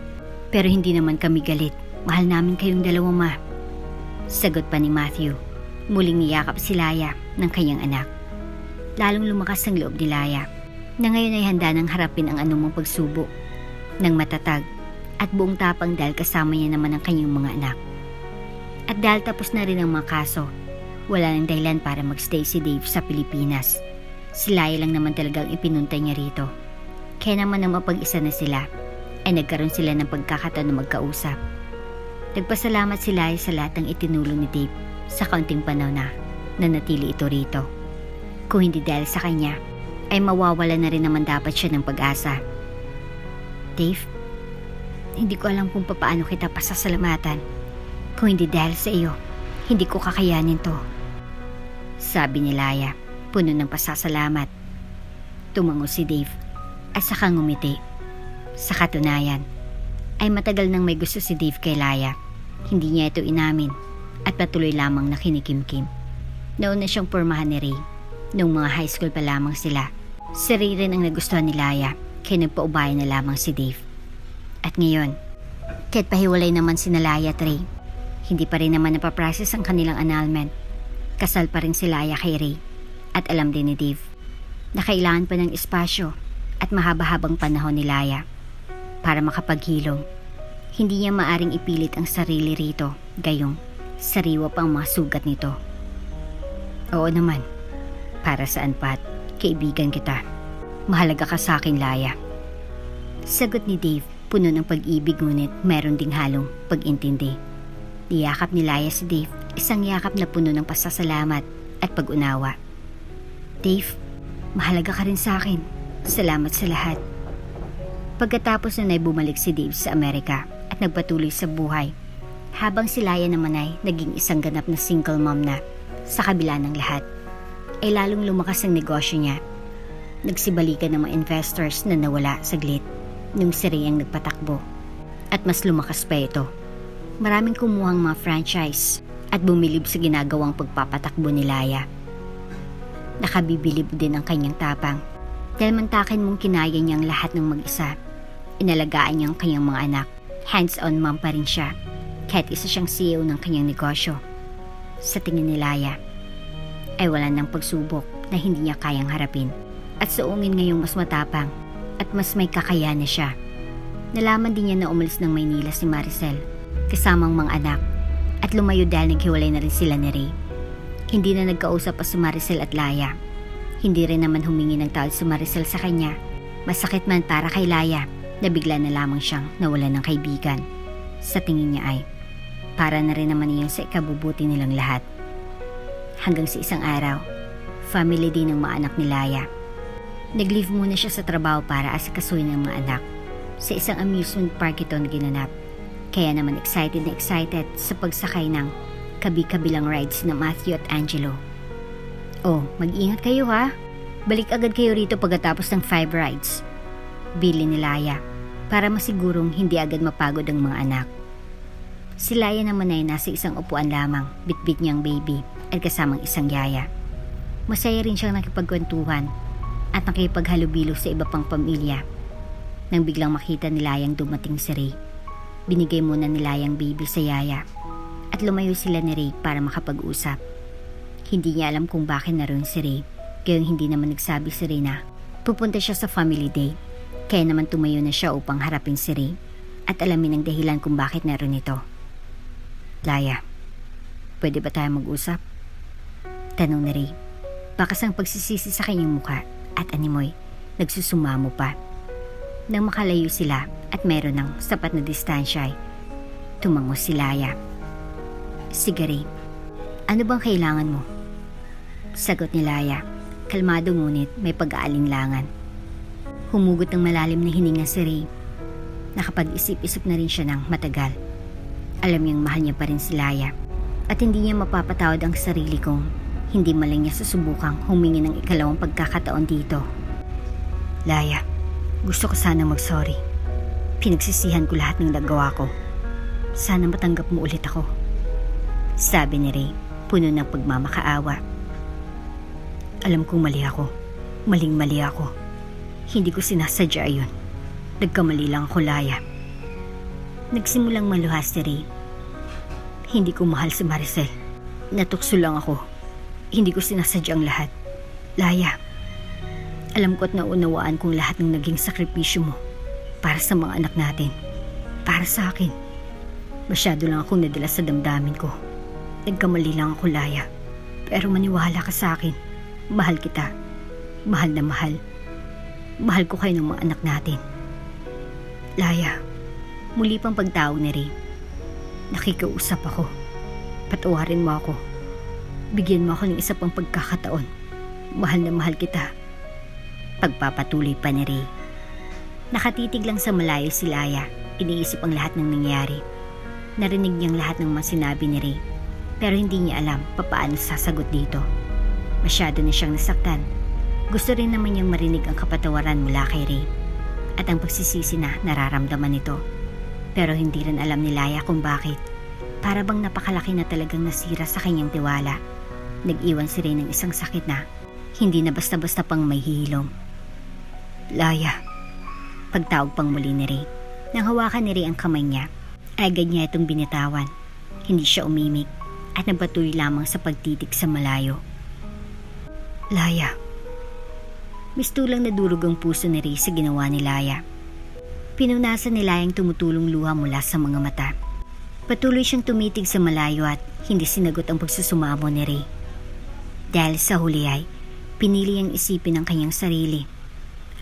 Pero hindi naman kami galit. Mahal namin kayong dalawa, Ma. Sagot pa ni Matthew. Muling niyakap si Laya ng kanyang anak. Lalong lumakas ang loob ni Laya na ngayon ay handa nang harapin ang anumang pagsubok ng matatag at buong tapang dahil kasama niya naman ang kanyang mga anak. At dahil tapos na rin ang mga kaso, wala nang dahilan para magstay si Dave sa Pilipinas. Si Laya lang naman talagang ipinunta niya rito. Kaya naman na mapag-isa na sila, ay nagkaroon sila ng pagkakataon na magkausap. Nagpasalamat si Laya sa lahat ng itinulong ni Dave sa kaunting panahon na nanatili ito rito. Kung hindi dahil sa kanya, ay mawawala na rin naman dapat siya ng pag-asa. Dave, hindi ko alam kung paano kita pasasalamatan. Kung hindi dahil sa iyo, hindi ko kakayanin to. Sabi ni Laya, puno ng pasasalamat. Tumango si Dave at saka ngumiti. Sa katunayan, ay matagal nang may gusto si Dave kay Laya. Hindi niya ito inamin at patuloy lamang na kinikimkim. Nauna siyang pormahan ni Ray. Noong mga high school pa lamang sila, si Ray rin ang nagustuhan ni Laya kaya nagpaubayan na lamang si Dave. At ngayon, kahit pahiwalay naman si Laya at Ray, hindi pa rin naman napaprocess ang kanilang annulment. Kasal pa rin si Laya kay Ray at alam din ni Dave na kailangan pa ng espasyo at mahaba-habang panahon ni Laya para makapaghilom. Hindi niya maaring ipilit ang sarili rito, gayong sariwa pang mga sugat nito. Oo naman, para saan pat, kaibigan kita. Mahalaga ka sa akin, Laya. Sagot ni Dave, puno ng pag-ibig ngunit mayroon ding halong pag-intindi. Niyakap ni Laya si Dave, isang yakap na puno ng pasasalamat at pag-unawa. Dave, mahalaga ka rin sa akin. Salamat sa lahat. Pagkatapos na bumalik si Dave sa Amerika at nagpatuloy sa buhay, habang si Laya naman ay naging isang ganap na single mom na, sa kabila ng lahat, ay lalong lumakas ang negosyo niya. Nagsibalikan ng mga investors na nawala saglit nung si Ray ang nagpatakbo. At mas lumakas pa ito. Maraming kumuhang mga franchise at bumilib sa ginagawang pagpapatakbo ni Laya. Nakabibilib din ang kanyang tapang dahil mantakin mong kinaya niyang lahat ng mag-isa. Inalagaan niya ang kanyang mga anak. Hands-on mom pa rin siya kahit isa siyang CEO ng kanyang negosyo. Sa tingin ni Laya ay wala nang pagsubok na hindi niya kayang harapin at suungin ngayong mas matapang at mas may kakayahan na siya. Nalaman din niya na umalis ng Maynila si Maricel kasamang mga anak at lumayo dahil naghiwalay na rin sila ni Ray. Hindi na nagkausap pa si Maricel at Laya. Hindi rin naman humingi ng tawad si Maricel sa kanya. Masakit man para kay Laya na bigla na lamang siyang nawalan ng kaibigan. Sa tingin niya ay para na rin naman iyon sa ikabubuti nilang lahat. Hanggang sa isang araw, family din ng mga anak ni Laya. Nag-leave muna siya sa trabaho para asikasuhin ang mga anak. Sa isang amusement park ito na ginanap. Kaya naman excited na excited sa pagsakay ng kabi-kabilang rides na Matthew at Angelo. Oh, mag-ingat kayo ha. Balik agad kayo rito pagkatapos ng 5 rides. Bili ni Laya para masigurong hindi agad mapagod ang mga anak. Si Laya naman ay nasa isang upuan lamang, bitbit niyang baby at kasamang isang yaya. Masaya rin siyang nakipagkwentuhan at nakipaghalubilo sa iba pang pamilya. Nang biglang makita ni Layang dumating si Ray, binigay muna ni Layang baby sa yaya at lumayo sila ni Ray para makapag-usap. Hindi niya alam kung bakit naroon si Ray, kayong hindi naman nagsabi si Ray na pupunta siya sa family day. Kaya naman tumayo na siya upang harapin si Ray at alamin ang dahilan kung bakit naroon ito. Laya, pwede ba tayo mag-usap? Tanong ni Ray. Bakas ang pagsisisi sa kanyang mukha at animoy, nagsusumamo pa. Nang makalayo sila at meron ng sapat na distansya ay tumango si Laya. Sige Ray, ano bang kailangan mo? Sagot ni Laya, kalmado ngunit may pag-aalinlangan. Humugot ng malalim na hininga si Ray. Nakapag-isip-isip na rin siya ng matagal. Alam niyang mahal niya pa rin si Laya at hindi niya mapapatawad ang sarili kung hindi man lang niya susubukang humingi ng ikalawang pagkakataon dito. Laya, gusto ko sana mag-sorry. Pinagsisihan ko lahat ng nagawa ko. Sana matanggap mo ulit ako. Sabi ni Ray, puno ng pagmamakaawa. Alam kong mali ako. Maling-mali ako. Hindi ko sinasadya yun. Nagkamali lang ako, Laya. Nagsimulang maluhas si Ray. Hindi ko mahal si Maricel. Natukso lang ako. Hindi ko sinasadya ang lahat. Laya, alam ko at naunawaan kong lahat ng naging sakripisyo mo para sa mga anak natin. Para sa akin. Masyado lang akong nadala sa damdamin ko. Nagkamali lang ako, Laya. Pero maniwala ka sa akin. Mahal kita. Mahal na mahal. Mahal ko kayo ng mga anak natin. Laya, muli pang pagtawag ni Ray. Nakikiusap ako. Patawarin mo ako. Bigyan mo ako ng isa pang pagkakataon. Mahal na mahal kita. Pagpapatuloy pa ni Ray. Nakatitig lang sa malayo si Laya. Iniisip ang lahat ng nangyari. Narinig niyang lahat ng mga sinabi ni Ray. Pero hindi niya alam paano sasagot dito. Masyado na siyang nasaktan. Gusto rin naman niyang marinig ang kapatawaran mula kay Ray. At ang pagsisisi na nararamdaman nito. Pero hindi rin alam ni Laya kung bakit. Para bang napakalaki na talagang nasira sa kanyang tiwala. Nag-iwan si Ray ng isang sakit na hindi na basta-basta pang may hilom. Laya. Pagtawag pang muli ni Ray. Nang hawakan ni Ray ang kamay niya, agad niya itong binitawan. Hindi siya umimik at nagpatuloy lamang sa pagtitig sa malayo. Laya. Mistulang nadurog ang puso ni Ray sa ginawa ni Laya. Pinunasan ni Layang tumutulong luha mula sa mga mata. Patuloy siyang tumitig sa malayo at hindi sinagot ang pagsusumamo ni Ray. Dahil sa huli ay, pinili niyang isipin ang kanyang sarili.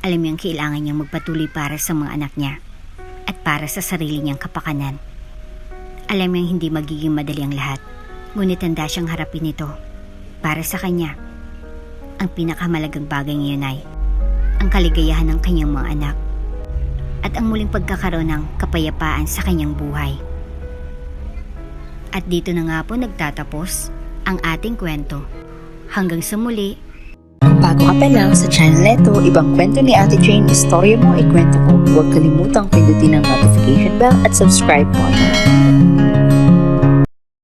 Alam niyang kailangan niyang magpatuloy para sa mga anak niya at para sa sarili niyang kapakanan. Alam niyang hindi magiging madali ang lahat, ngunit handa siyang harapin ito. Para sa kanya, ang pinakamalagang bagay ngayon ay ang kaligayahan ng kanyang mga anak at ang muling pagkakaroon ng kapayapaan sa kanyang buhay. At dito na nga po nagtatapos ang ating kwento. Hanggang sa muli. Kung bago ka pa lang sa channel neto, ibang kwento ni Ate Jane, istorya mo, ikwento ko. Huwag kalimutang pindutin ang notification bell at subscribe button.